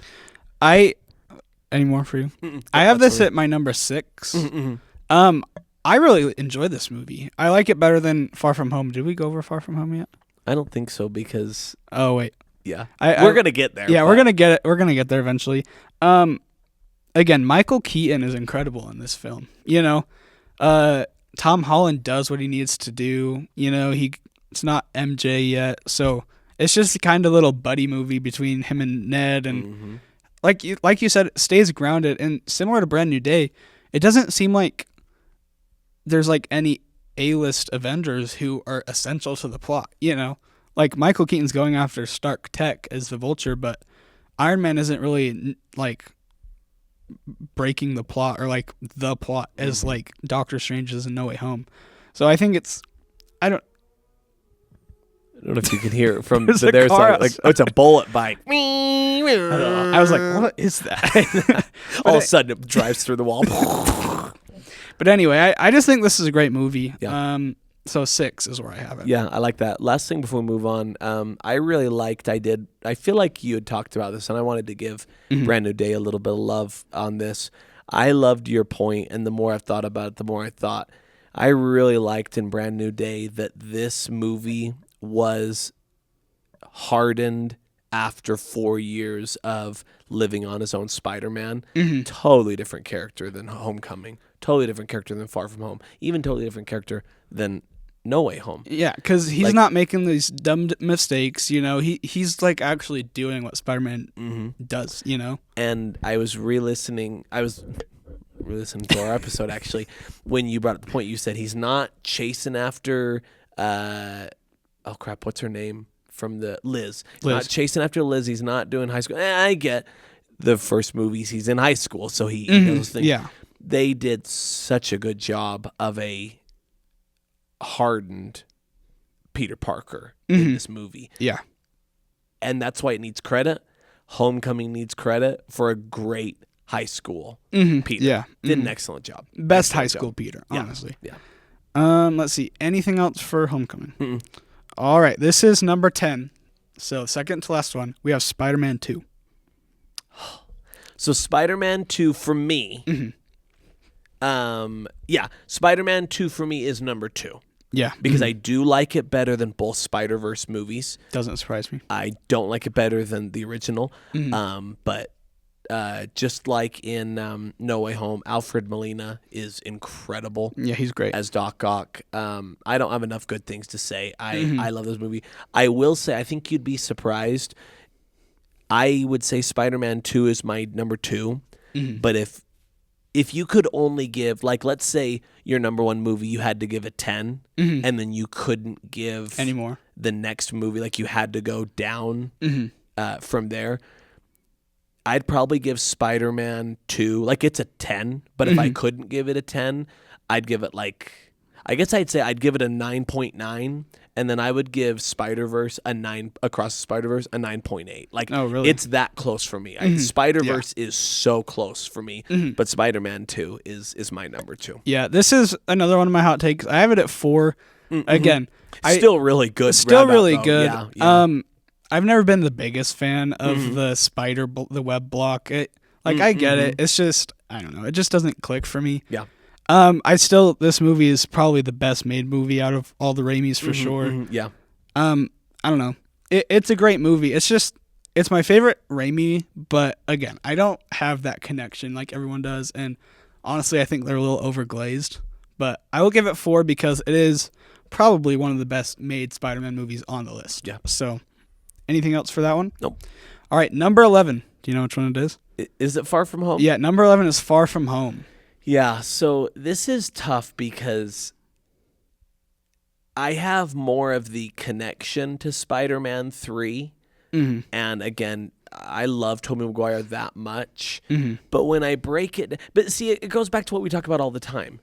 Any more for you? I have this at my number 6. I really enjoy this movie. I like it better than Far From Home. Did we go over Far From Home yet? I don't think so because. Oh wait. Yeah, we're gonna get there. Yeah, we're gonna get it. We're gonna get there eventually. Again, Michael Keaton is incredible in this film. You know, Tom Holland does what he needs to do. You know, it's not MJ yet, so it's just a kind of little buddy movie between him and Ned, and like you said, it stays grounded. And similar to Brand New Day, it doesn't seem like there's like any A-list Avengers who are essential to the plot. You know. Like, Michael Keaton's going after Stark Tech as the Vulture, but Iron Man isn't really, like, breaking the plot or, like, the plot as, like, Doctor Strange is in No Way Home. So I think I don't know if you can hear it from their side. Like, it's a bullet bike. I was like, what is that? All of a sudden, it drives through the wall. But anyway, I just think this is a great movie. Yeah. So 6 is where I have it. Yeah, I like that. Last thing before we move on, I really liked, I feel like you had talked about this, and I wanted to give Brand New Day a little bit of love on this. I loved your point, and the more I've thought about it, the more I thought, I really liked in Brand New Day that this movie was hardened after 4 years of living on his own Spider-Man. Totally different character than Homecoming. Totally different character than Far From Home. Even totally different character than No Way Home. Yeah, because he's not making these dumb mistakes. He's like actually doing what Spider-Man does. And I was re-listening to our episode actually when you brought up the point. You said he's not chasing after oh crap, what's her name from the Liz. Not chasing after Liz. He's not doing high school. I get the first movies he's in high school, so he does those things. Yeah, they did such a good job of a hardened Peter Parker in this movie. Yeah, and that's why it needs credit. Homecoming needs credit for a great high school Peter. Yeah, did an excellent job. Best high school Peter, honestly. Yeah. Let's see. Anything else for Homecoming? All right, this is number 10. So second to last one, we have Spider-Man 2. So Spider-Man 2 for me. Spider-Man 2 for me is number 2. Yeah, because I do like it better than both Spider-Verse movies. Doesn't surprise me. I don't like it better than the original. But just like in No Way Home, Alfred Molina is incredible. Yeah, he's great as Doc Ock. I don't have enough good things to say. I love this movie. I will say, I think you'd be surprised. I would say Spider-Man 2 is my number 2. But if you could only give, like, let's say your number 1 movie, you had to give a 10, and then you couldn't give anymore the next movie, like you had to go down from there, I'd probably give Spider-Man 2, like it's a 10, but if I couldn't give it a 10, I'd give it I guess I'd say I'd give it a 9.9, and then I would give Spider-Verse Across the Spider-Verse a 9.8. Like, oh, really? It's that close for me. Spider-Verse is so close for me, but Spider-Man 2 is my number 2. Yeah, this is another one of my hot takes. I have it at 4. Again, still really good. Still really good. Yeah. I've never been the biggest fan of the web block. I get it. It's just, I don't know. It just doesn't click for me. Yeah. This movie is probably the best made movie out of all the Raimis for sure. Yeah. I don't know. It's a great movie. It's my favorite Raimi, but again, I don't have that connection like everyone does. And honestly, I think they're a little overglazed, but I will give it 4 because it is probably one of the best made Spider-Man movies on the list. Yeah. So anything else for that one? Nope. All right. Number 11. Do you know which one it is? Is it Far From Home? Yeah. Number 11 is Far From Home. Yeah, so this is tough because I have more of the connection to Spider-Man 3. And again, I love Tobey Maguire that much. But when I break it... But see, it goes back to what we talk about all the time.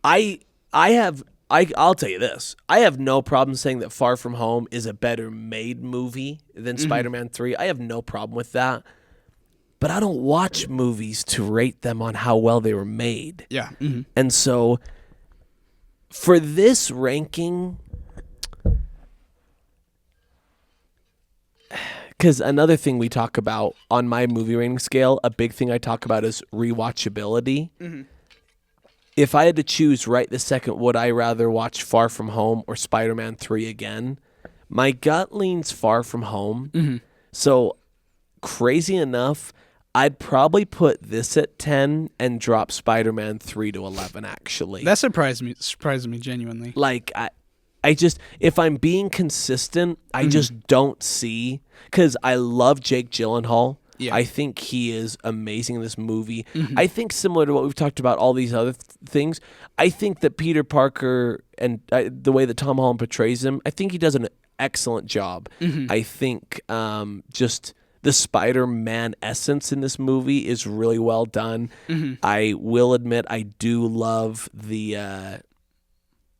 I'll tell you this. I have no problem saying that Far From Home is a better made movie than Spider-Man 3. I have no problem with that. But I don't watch movies to rate them on how well they were made. Yeah. And so for this ranking, because another thing we talk about on my movie rating scale, a big thing I talk about is rewatchability. If I had to choose right this second, would I rather watch Far From Home or Spider-Man 3 again? My gut leans Far From Home. So crazy enough, I'd probably put this at 10 and drop Spider-Man 3 to 11, actually. That surprised me genuinely. Like, I just, if I'm being consistent, I just don't see, because I love Jake Gyllenhaal. Yeah. I think he is amazing in this movie. I think similar to what we've talked about, all these other things, I think that Peter Parker and the way that Tom Holland portrays him, I think he does an excellent job. I think just... the Spider-Man essence in this movie is really well done. I will admit I do love the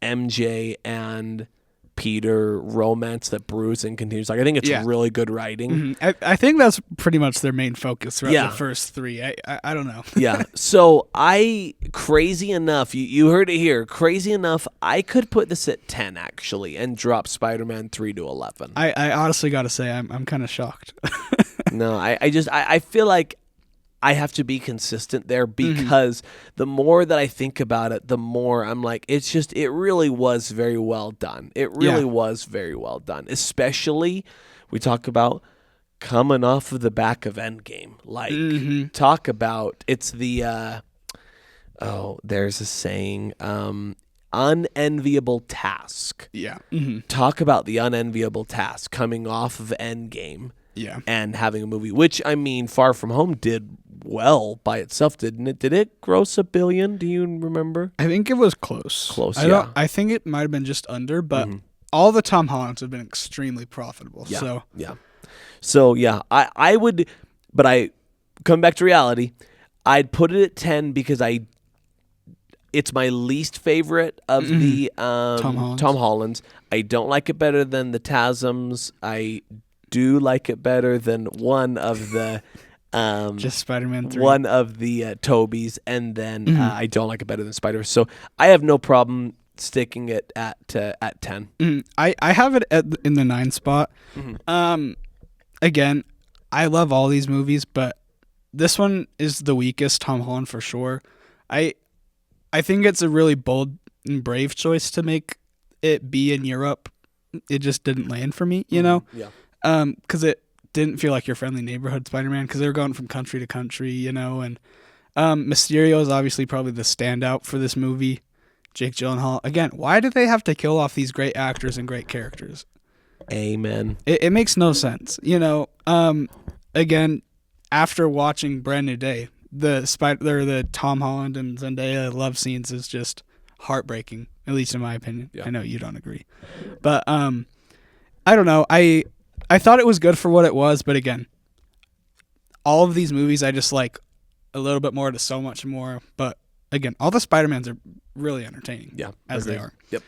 MJ and Peter romance that brews and continues. Like, I think it's really good writing. I think that's pretty much their main focus throughout the first 3. I don't know. So crazy enough, you heard it here, crazy enough, I could put this at 10 actually and drop Spider-Man 3 to 11. I honestly got to say I'm kind of shocked. No, I feel like I have to be consistent there because the more that I think about it, the more I'm like, it really was very well done. It really was very well done, especially We talk about coming off of the back of Endgame. Like, talk about, it's the, there's a saying, unenviable task. Yeah. Talk about the unenviable task coming off of Endgame. Yeah. And having a movie, which, I mean, Far From Home did well by itself, didn't it? Did it gross $1 billion? Do you remember? I think it was close. I think it might have been just under, but all the Tom Hollands have been extremely profitable. Yeah. So, I would, but coming back to reality, I'd put it at 10 because it's my least favorite of the Tom Hollands. I don't like it better than the TASMs. I do like it better than one of the just Spider-Man 3. One of the Tobys, and then I don't like it better than Spider-Verse. So I have no problem sticking it at 10. I have it in the 9 spot. Again, I love all these movies, but this one is the weakest Tom Holland for sure. I think it's a really bold and brave choice to make it be in Europe. It just didn't land for me, you know? Yeah. Because it didn't feel like your friendly neighborhood Spider-Man, because they were going from country to country, you know? And Mysterio is obviously probably the standout for this movie. Jake Gyllenhaal. Again, why did they have to kill off these great actors and great characters? Amen. It makes no sense, you know? Again, after watching Brand New Day, the Tom Holland and Zendaya love scenes is just heartbreaking, at least in my opinion. Yeah. I know you don't agree, but I don't know. I thought it was good for what it was, but again, all of these movies I just like a little bit more to so much more. But again, all the Spider-Mans are really entertaining. Yeah, as they are. Yep.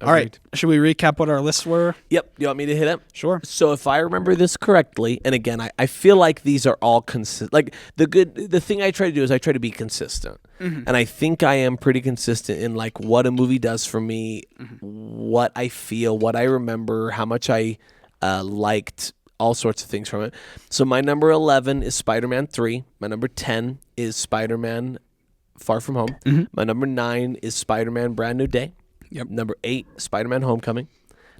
All right, should we recap what our lists were? Yep. You want me to hit it? Sure. So if I remember this correctly, and again, I feel like these are all consistent. Like the thing I try to do is I try to be consistent, and I think I am pretty consistent in like what a movie does for me, what I feel, what I remember, how much I liked, all sorts of things from it. So my number 11 is Spider-Man 3. My number 10 is Spider-Man Far From Home. My number 9 is Spider-Man Brand New Day. Yep. Number 8, Spider-Man Homecoming.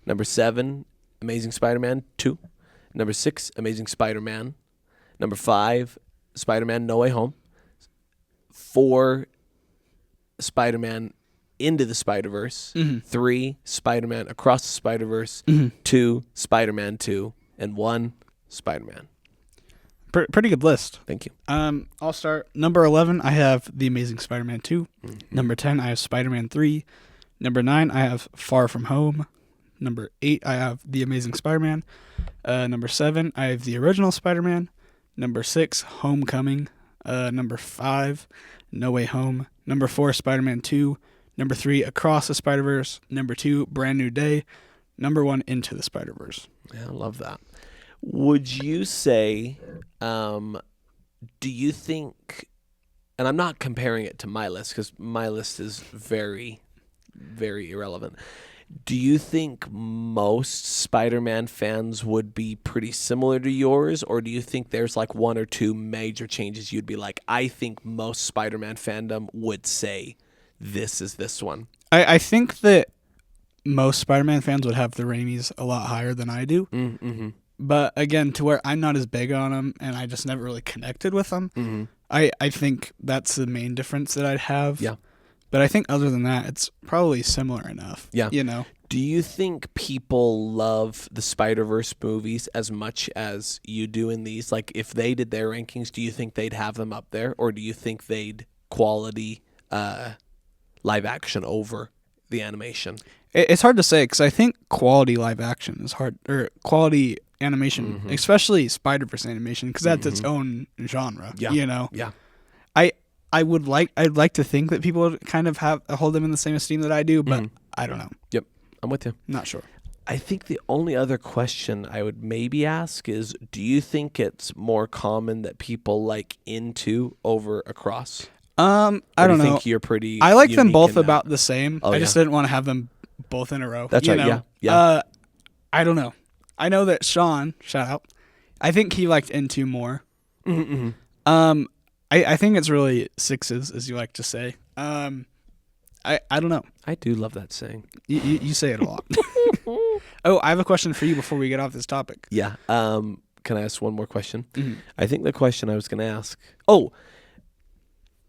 Number 7, Amazing Spider-Man 2. Number 6, Amazing Spider-Man. Number 5, Spider-Man No Way Home. 4, Spider-Man Into the Spider-Verse. 3, Spider-Man Across the Spider-Verse. 2, Spider-Man 2. And 1, Spider-Man. Pretty good list. Thank you. I'll start. Number 11, I have The Amazing Spider-Man 2. Number 10, I have Spider-Man 3. Number 9, I have Far From Home. Number 8, I have The Amazing Spider-Man. Number 7, I have The Original Spider-Man. Number 6, Homecoming. Number 5, No Way Home. Number 4, Spider-Man 2. Number 3, Across the Spider-Verse. Number 2, Brand New Day. Number 1, Into the Spider-Verse. Yeah, I love that. Would you say, do you think, and I'm not comparing it to my list because my list is very, very irrelevant. Do you think most Spider-Man fans would be pretty similar to yours, or do you think there's like one or two major changes you'd be like, I think most Spider-Man fandom would say this is this one? I think that most Spider-Man fans would have the Raimis a lot higher than I do. But again, to where I'm not as big on them and I just never really connected with them, I think that's the main difference that I'd have. Yeah. But I think other than that, it's probably similar enough. Yeah. You know? Do you think people love the Spider-Verse movies as much as you do in these? Like, if they did their rankings, do you think they'd have them up there? Or do you think they'd quality live action over the animation? It's hard to say because I think quality live action is hard, or quality animation, especially Spider-Verse animation, because that's its own genre. Yeah. You know? Yeah. I'd like to think that people would kind of hold them in the same esteem that I do, but I don't know. Yep. I'm with you. Not sure. I think the only other question I would maybe ask is, do you think it's more common that people like Into over Across? I don't know. Think you're pretty. I like them both about the same. Oh, I just didn't want to have them both in a row. That's right. Know? Yeah. I don't know. I know that Sean, shout out, I think he liked Into more. I think it's really sixes, as you like to say. I don't know. I do love that saying. You say it a lot. Oh, I have a question for you before we get off this topic. Yeah. Can I ask one more question? Mhm. I think the question I was going to ask. Oh,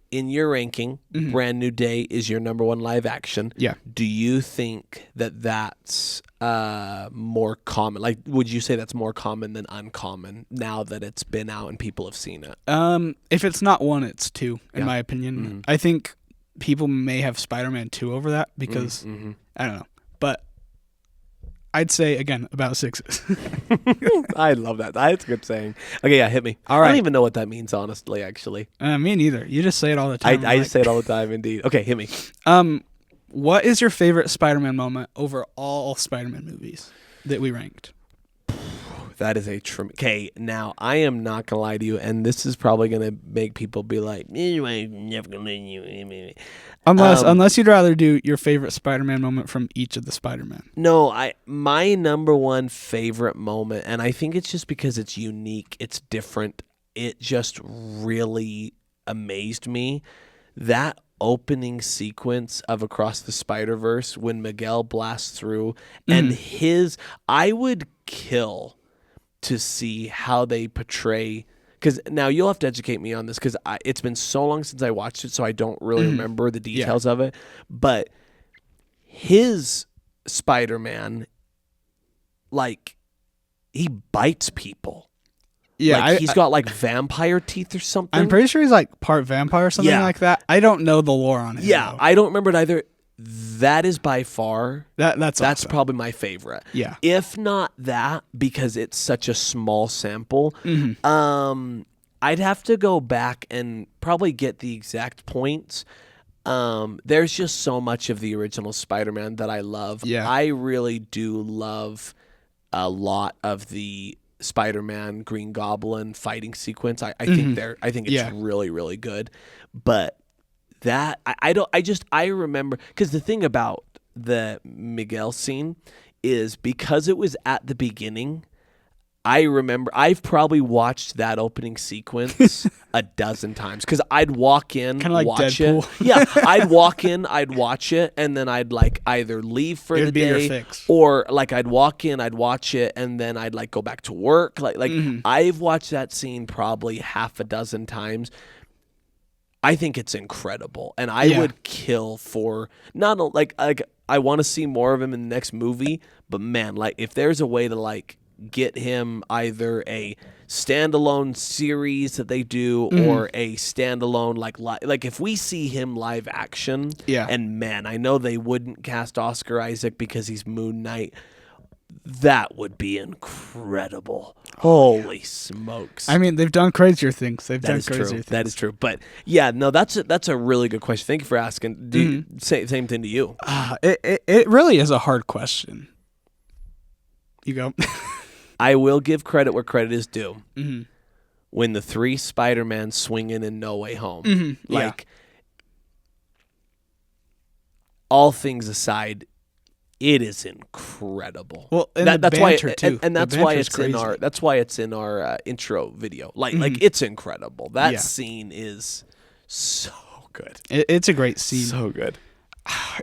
in your ranking, Brand New Day is your number one live action. Yeah. Do you think that that's more common? Like, would you say that's more common than uncommon now that it's been out and people have seen it? If it's not one, it's two, in Yeah. my opinion. Mhm. I think people may have Spider-Man 2 over that because, Mhm. I don't know. But I'd say, again, about 6s. I love that. That's a good saying. Okay, yeah, hit me. All I right. don't even know what that means, honestly, actually. Me neither. You just say it all the time. I say it all the time, indeed. Okay, hit me. What is your favorite Spider-Man moment over all Spider-Man movies that we ranked? That is a okay. Now I am not gonna lie to you, and this is probably gonna make people be like, "I'm never gonna let you." Unless you'd rather do your favorite Spider-Man moment from each of the Spider-Man. No, my number one favorite moment, and I think it's just because it's unique, it's different. It just really amazed me. That opening sequence of Across the Spider-Verse when Miguel blasts through, and I would kill to see how they portray, because now you'll have to educate me on this because it's been so long since I watched it, so I don't really remember the details of it. But his Spider-Man, like, he bites people. Yeah, like, he's got like vampire teeth or something. I'm pretty sure he's like part vampire or something like that. I don't know the lore on it. Yeah, though. I don't remember it either. That is by far That's awesome. probably my favorite. Yeah. If not that, because it's such a small sample, I'd have to go back and probably get the exact points. There's just so much of the original Spider-Man that I love. Yeah. I really do love a lot of the Spider-Man Green Goblin fighting sequence. I think it's really, really good. But that I remember, because the thing about the Miguel scene is because it was at the beginning, I remember I've probably watched that opening sequence a dozen times because I'd walk in, kind of like watch Deadpool. it. Yeah, I'd walk in, I'd watch it, and then I'd like either leave for the It'd be your day, fix. or like I'd walk in, I'd watch it, and then I'd like go back to work. Like I've watched that scene probably half a dozen times. I think it's incredible, and I would kill for not like I want to see more of him in the next movie, but man, like if there's a way to like get him either a standalone series that they do or a standalone like if we see him live action, and man, I know they wouldn't cast Oscar Isaac because he's Moon Knight. That would be incredible. Holy smokes. I mean, they've done crazier things. That is true. But yeah, no, that's a really good question. Thank you for asking. Same thing to you. It really is a hard question. You go. I will give credit where credit is due. When the three Spider-Man swing in No Way Home, all things aside, it is incredible. Well, and that's why too. And that's why it's in our intro video. Like it's incredible. That scene is so good. It's a great scene. So good.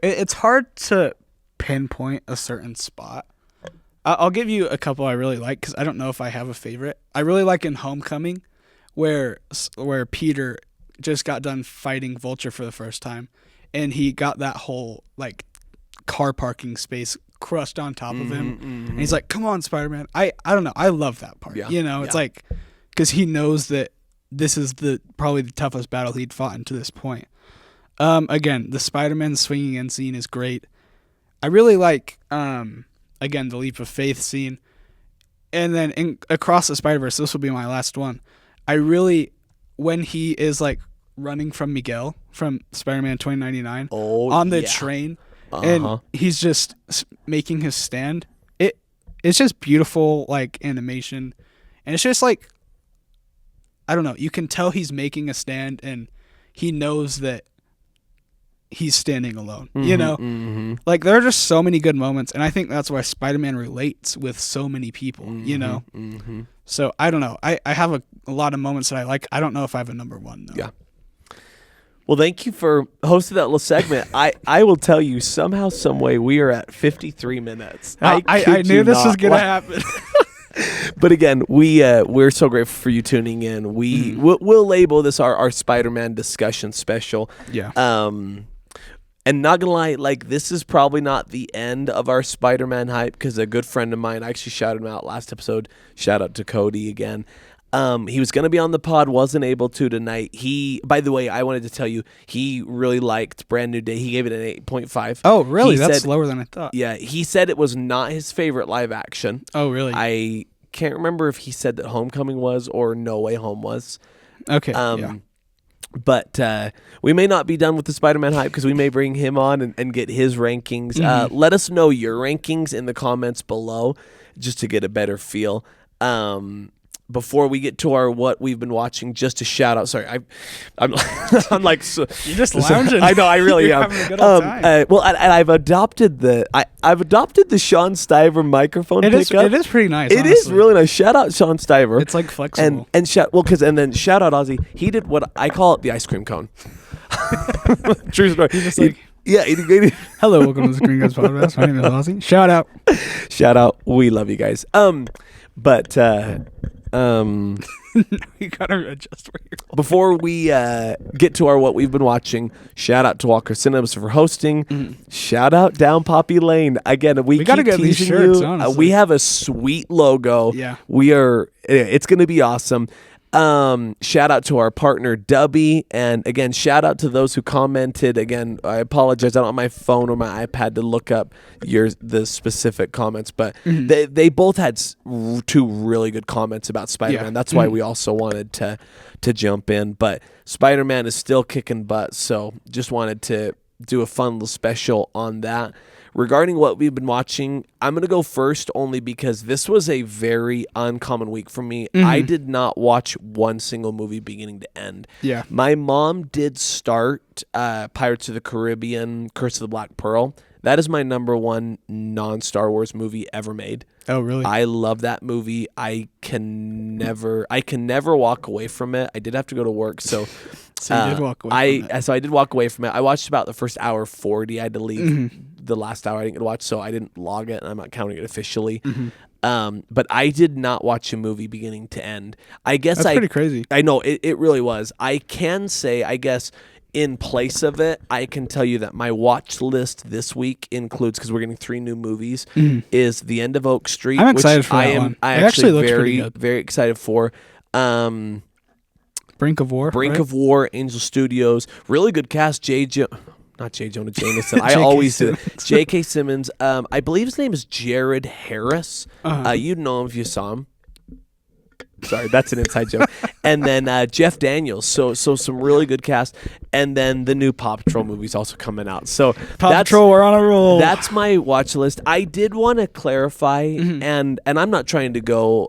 It's hard to pinpoint a certain spot. I'll give you a couple I really like because I don't know if I have a favorite. I really like in Homecoming where Peter just got done fighting Vulture for the first time, and he got that whole like car parking space crushed on top of him, and he's like, "Come on, Spider-Man!" I don't know. I love that part. Yeah. It's like because he knows that this is probably the toughest battle he'd fought to this point. Again, the Spider-Man swinging in scene is great. I really like again the leap of faith scene, and then Across the Spider-Verse. This will be my last one. I really when he is like running from Miguel from Spider-Man 2099 on the train. And he's just making his stand. It's just beautiful, like animation, and it's just like I don't know. You can tell he's making a stand, and he knows that he's standing alone. Like there are just so many good moments, and I think that's why Spider-Man relates with so many people. So I don't know. I have a lot of moments that I like. I don't know if I have a number one though. Yeah. Well, thank you for hosting that little segment. I will tell you, somehow, some way, we are at 53 minutes. I knew this was going to happen. But again, we're so grateful for you tuning in. We'll label this our Spider-Man discussion special. Yeah. And not gonna lie, like, this is probably not the end of our Spider-Man hype, because a good friend of mine, I actually shouted him out last episode. Shout out to Cody again. He was gonna be on the pod, wasn't able to tonight. By the way, I wanted to tell you, he really liked Brand New Day. He gave it an 8.5. Oh, really? That's lower than I thought. Yeah, he said it was not his favorite live action. Oh, really? I can't remember if he said that Homecoming was or No Way Home was. Okay. Yeah. But we may not be done with the Spider-Man hype, because we may bring him on and get his rankings. Let us know your rankings in the comments below, just to get a better feel. Before we get to our what we've been watching, just a shout out. Sorry, I'm like, so, you're just lounging. I know, I really am. Having a good old time. Well, and I've adopted the Sean Stiver microphone pickup. It is pretty nice. It honestly. is really nice. Shout out Sean Stiver. It's like flexible. And shout out Ozzy. He did what I call it the ice cream cone. True story. He's just like, yeah. hello, welcome to the Screen Guys podcast. My name is Ozzy. Shout out. We love you guys. You gotta adjust where you're. Before we get to our what we've been watching, shout out to Walker Cinemas for hosting. Shout out Down Poppy Lane again. We gotta keep get these teasing shirts. you. Honestly, We have a sweet logo. Yeah, it's gonna be awesome. Shout out to our partner Dubby, and again, shout out to those who commented. Again, I apologize, I don't have my phone or my iPad to look up the specific comments, but they both had two really good comments about Spider-Man. Yeah. That's why we also wanted to jump in. But Spider-Man is still kicking butt, so just wanted to do a fun little special on that. Regarding what we've been watching, I'm going to go first only because this was a very uncommon week for me. I did not watch one single movie beginning to end. Yeah. My mom did start Pirates of the Caribbean, Curse of the Black Pearl. That is my number one non-Star Wars movie ever made. Oh, really? I love that movie. I can never walk away from it. I did have to go to work, so So you did walk away from it. So I did walk away from it. I watched about the first hour 40. I had to leave the last hour I didn't get to watch, so I didn't log it, and I'm not counting it officially. But I did not watch a movie beginning to end. I guess That's pretty crazy. I know, it really was. I can say, I guess, in place of it, I can tell you that my watch list this week includes, because we're getting 3 new movies, is The End of Oak Street. I'm excited for that one. I It actually looks pretty very, good. very excited for. Brink of War. Brink right? of War, Angel Studios, really good cast. Not J. Jonah Jameson. I J.K. always do Simmons. it. J.K. Simmons. I believe his name is Jared Harris. You'd know him if you saw him. Sorry, that's an inside joke. And then Jeff Daniels. So some really good cast. And then the new Paw Patrol movie's also coming out. So Paw Patrol, we're on a roll. That's my watch list. I did want to clarify, and I'm not trying to go,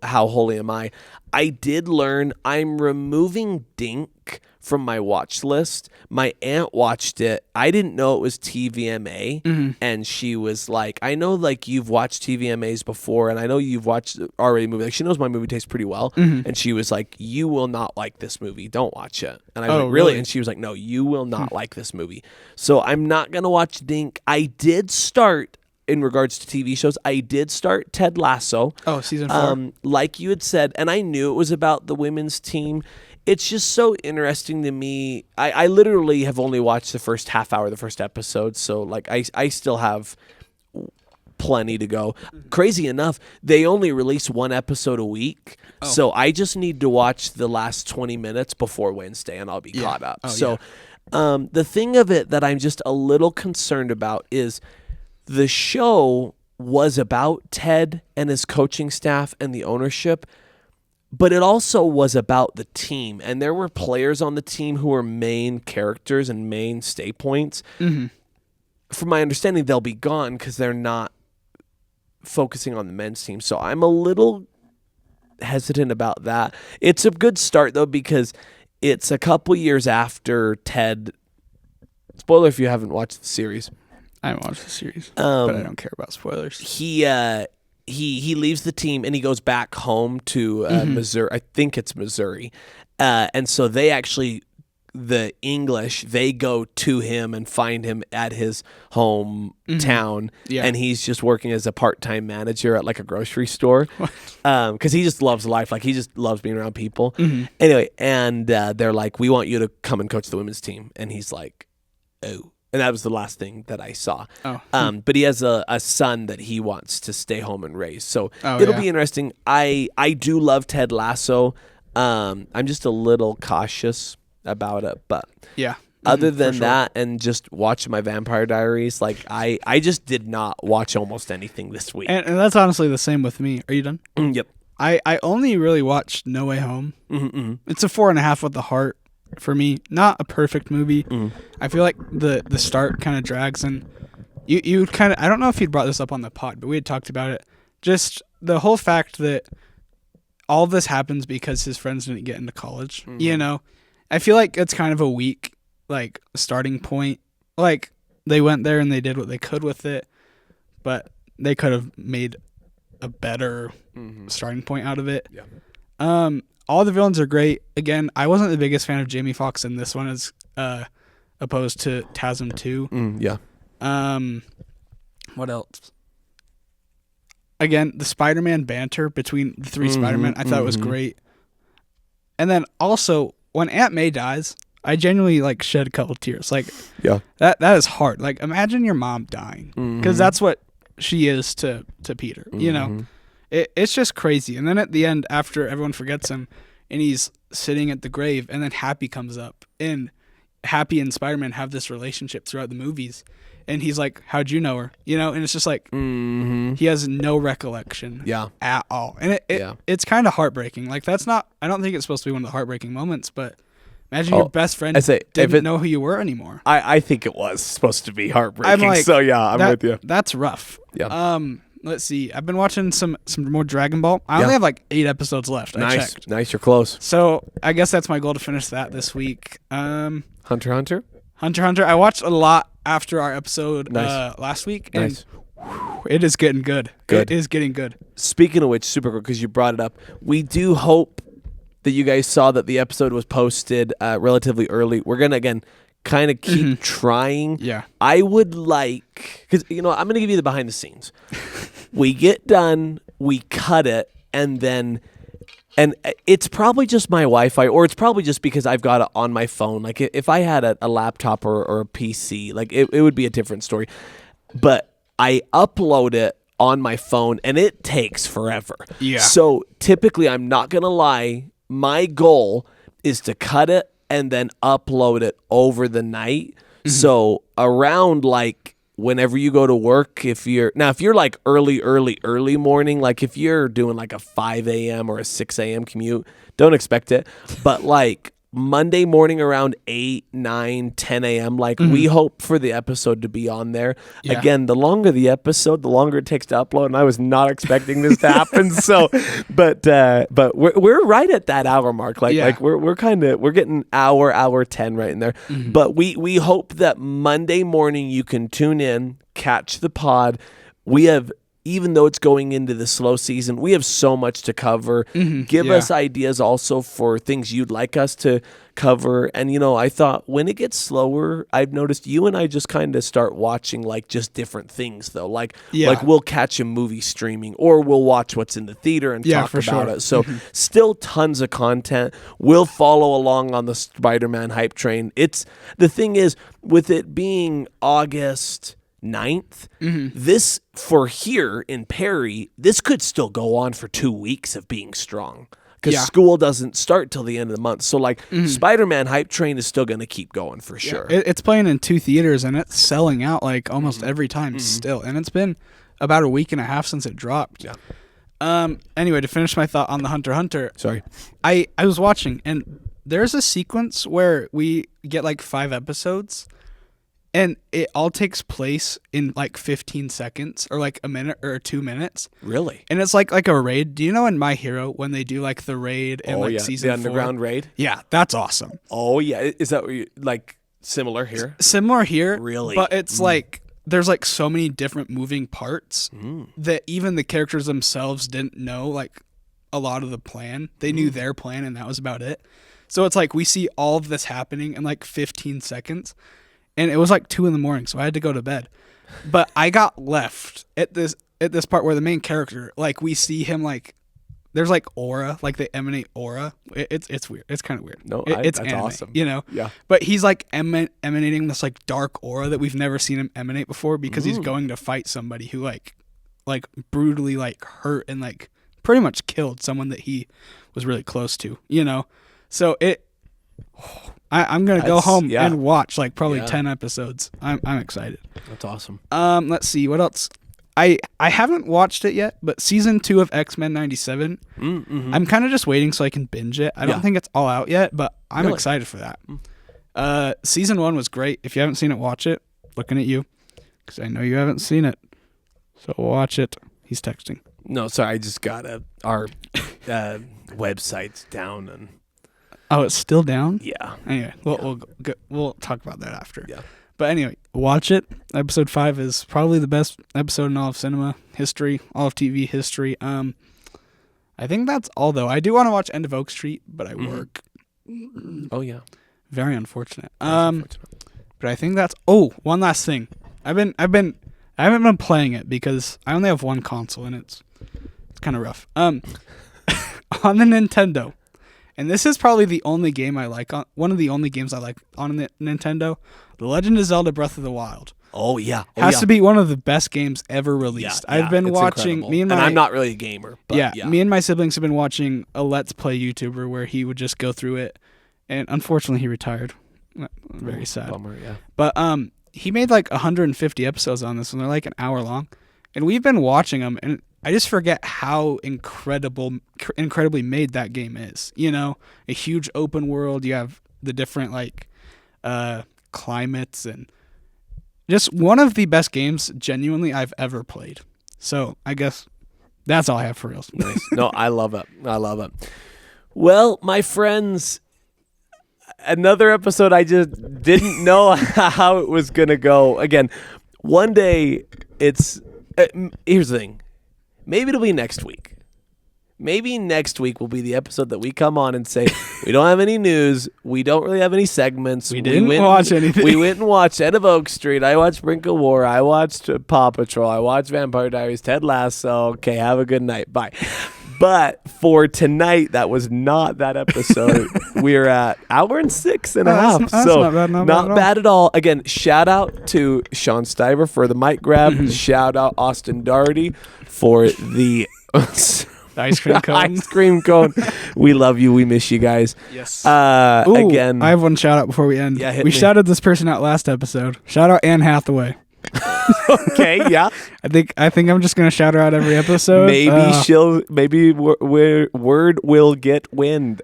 how holy am I? I did learn I'm removing Dink from my watch list. My aunt watched it. I didn't know it was TVMA, and she was like, I know, like, you've watched TVMAs before, and I know you've watched already movies. Like, she knows my movie taste pretty well, and she was like, you will not like this movie. Don't watch it. And I was like, really? And she was like, no, you will not like this movie. So I'm not going to watch Dink. I did start, in regards to TV shows, I did start Ted Lasso. Oh, season 4. Like you had said, and I knew it was about the women's team. It's just so interesting to me. I literally have only watched the first half hour of the first episode, so like I still have plenty to go. Crazy enough, they only release one episode a week, so I just need to watch the last 20 minutes before Wednesday, and I'll be caught up. The thing of it that I'm just a little concerned about is the show was about Ted and his coaching staff and the ownership, but it also was about the team. And there were players on the team who were main characters and main stay points. From my understanding, they'll be gone because they're not focusing on the men's team. So I'm a little hesitant about that. It's a good start, though, because it's a couple years after Ted. Spoiler if you haven't watched the series. I haven't watched the series, but I don't care about spoilers. He leaves the team and he goes back home to Missouri. I think it's Missouri, and so they actually the English, they go to him and find him at his home town, Yeah. and he's just working as a part-time manager at like a grocery store, because he just loves life, like he just loves being around people. Anyway, and they're like, we want you to come and coach the women's team, and he's like, oh. And that was the last thing that I saw. Oh. But he has a son that he wants to stay home and raise. So Oh, it'll yeah. be interesting. I do love Ted Lasso. I'm just a little cautious about it. But Yeah. other For than sure. that and just watching my Vampire Diaries, like I just did not watch almost anything this week. And that's honestly the same with me. Are you done? Yep. I only really watched No Way Home. Mm-hmm. It's a 4.5 with the heart for me. Not a perfect movie. I feel like the start kind of drags, and you kind of, I don't know if you'd brought this up on the pod, but we had talked about it. Just the whole fact that all this happens because his friends didn't get into college. You know, I feel like it's kind of a weak like starting point. Like they went there and they did what they could with it, but they could have made a better starting point out of it. Yeah. All the villains are great. Again, I wasn't the biggest fan of Jamie Foxx in this one as opposed to TASM 2. Yeah. What else? Again, the Spider-Man banter between the three Spider-Man, I thought was great. And then also, when Aunt May dies, I genuinely like shed a couple tears. Like Yeah. that is hard. Like imagine your mom dying, because that's what she is to Peter. You know, it's just crazy. And then at the end, after everyone forgets him, and he's sitting at the grave, and then Happy comes up, and Happy and Spider-Man have this relationship throughout the movies. And he's like, how'd you know her? You know, and it's just like, he has no recollection Yeah. at all. And it's kind of heartbreaking. Like, that's not, I don't think it's supposed to be one of the heartbreaking moments, but imagine your best friend I say, if didn't know who you were anymore. I think it was supposed to be heartbreaking. I'm like, so yeah, I'm with you. That's rough. Yeah. Let's see. I've been watching some more Dragon Ball. I only have like 8 episodes left. I Nice. checked. Nice. You're close. So I guess that's my goal to finish that this week. Hunter x Hunter. Hunter x Hunter. I watched a lot after our episode Nice. last week, Nice. and it is getting good. Good. It is getting good. Speaking of which, super cool, because you brought it up. We do hope that you guys saw that the episode was posted relatively early. We're gonna again kind of keep trying. Yeah. I would like, because I'm gonna give you the behind the scenes. We get done, we cut it, and it's probably just my Wi-Fi, or it's probably just because I've got it on my phone. Like if I had a laptop or a PC, like it would be a different story. But I upload it on my phone, and it takes forever. Yeah. So typically, I'm not gonna lie, my goal is to cut it and then upload it over the night. So around like whenever you go to work, if you're like early morning, like if you're doing like a 5 a.m. or a 6 a.m. commute, don't expect it. But like Monday morning around 8, 9, 10 a.m., like we hope for the episode to be on there. Yeah. Again, the longer the episode, the longer it takes to upload, and I was not expecting this to happen. So, but we're right at that hour mark. Like Yeah. like we're getting hour 10 right in there. But we hope that Monday morning you can tune in, catch the pod. We have, even though it's going into the slow season, we have so much to cover. Give Yeah. us ideas also for things you'd like us to cover. And, I thought when it gets slower, I've noticed you and I just kind of start watching like just different things though. Like we'll catch a movie streaming, or we'll watch what's in the theater and Yeah, talk for about sure. it. So still tons of content. We'll follow along on the Spider-Man hype train. The thing is, with it being August 9th, this for here in Perry, this could still go on for 2 weeks of being strong, because Yeah. school doesn't start till the end of the month. So like Spider-Man hype train is still going to keep going for sure. It's playing in 2 theaters, and it's selling out like almost every time still. And it's been about a week and a half since it dropped. Yeah. Anyway, to finish my thought on the Hunter x Hunter, Sorry. I was watching, and there's a sequence where we get like 5 episodes, and it all takes place in like 15 seconds or like a minute or 2 minutes. Really? And it's like a raid. Do you know in My Hero when they do like the raid in season the 4? underground raid. Yeah, that's awesome. Oh yeah, is that what like similar here? Similar here. Really? But it's like there's like so many different moving parts that even the characters themselves didn't know like a lot of the plan. They knew their plan, and that was about it. So it's like we see all of this happening in like 15 seconds. And it was like 2 a.m, so I had to go to bed. But I got left at this part where the main character, like we see him like there's like aura, like they emanate aura. It's weird. It's kind of weird. No, it's that's anime, awesome. you know? Yeah. But he's like emanating this like dark aura that we've never seen him emanate before because he's going to fight somebody who like brutally like hurt and like pretty much killed someone that he was really close to, you know? So I'm gonna go home and watch like probably 10 episodes. I'm excited. That's awesome. Let's see what else. I haven't watched it yet, but season 2 of X-Men 97. I'm kind of just waiting so I can binge it. I don't think it's all out yet, but I'm excited for that. Season 1 was great. If you haven't seen it, watch it. Looking at you, because I know you haven't seen it. So watch it. He's texting. No, sorry, I just got our website's down and. Oh, it's still down? Yeah. Anyway, we'll talk about that after. Yeah. But anyway, watch it. Episode 5 is probably the best episode in all of cinema history, all of TV history. I think that's all, though. I do want to watch End of Oak Street, but I work. Oh, yeah. Very unfortunate. But I think that's... Oh, one last thing. I haven't been playing it because I only have one console, and it's kind of rough. On the Nintendo... And this is probably the only game I like one of the only games I like on the Nintendo. The Legend of Zelda Breath of the Wild. Oh yeah. Has to be one of the best games ever released. Yeah, I've been watching incredible. And I'm not really a gamer, but me and my siblings have been watching a Let's Play YouTuber where he would just go through it, and unfortunately he retired. Very sad. Bummer, yeah. But he made like 150 episodes on this and they're like an hour long. And we've been watching them, and I just forget how incredibly made that game is. You know, a huge open world. You have the different like climates, and just one of the best games genuinely I've ever played. So I guess that's all I have for real. Nice. No, I love it. Well, my friends, another episode I just didn't know how it was going to go. Again, one day it's... here's the thing. Maybe it'll be next week. Maybe next week will be the episode that we come on and say, we don't have any news. We don't really have any segments. We didn't watch anything. We went and watched End of Oak Street. I watched Brink of War. I watched Paw Patrol. I watched Vampire Diaries. Ted Lasso. Okay, have a good night. Bye. But for tonight, that was not that episode. We're at hour and 6.5. That's so not bad at all. Again, shout out to Sean Stiver for the mic grab. Shout out Austin Doherty for the ice cream cone. Ice cream cone. We love you. We miss you guys. Yes. Again, I have one shout out before we end. Yeah, we shouted this person out last episode. Shout out Anne Hathaway. Okay, yeah. I think I'm just gonna shout her out every episode. Maybe word will get wind.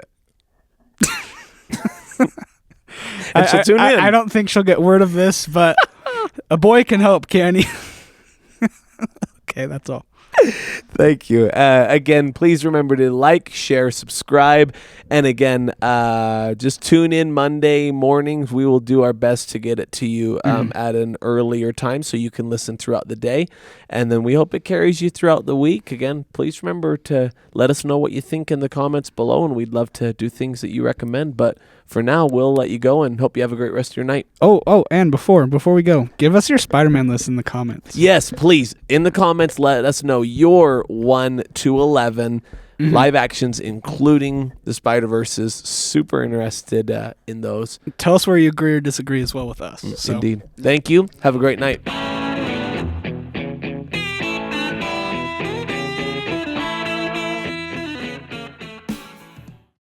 And she'll tune in. I don't think she'll get word of this, but a boy can hope, can he? Okay, that's all. Thank you. Again, please remember to like, share, subscribe. And again, just tune in Monday mornings. We will do our best to get it to you at an earlier time so you can listen throughout the day. And then we hope it carries you throughout the week. Again, please remember to let us know what you think in the comments below, and we'd love to do things that you recommend. But for now, we'll let you go and hope you have a great rest of your night. Oh, and before we go, give us your Spider-Man list in the comments. Yes, please. In the comments, let us know your 1 to 11 live actions, including the Spider-Verses. Super interested in those. Tell us where you agree or disagree as well with us. Indeed. Thank you. Have a great night.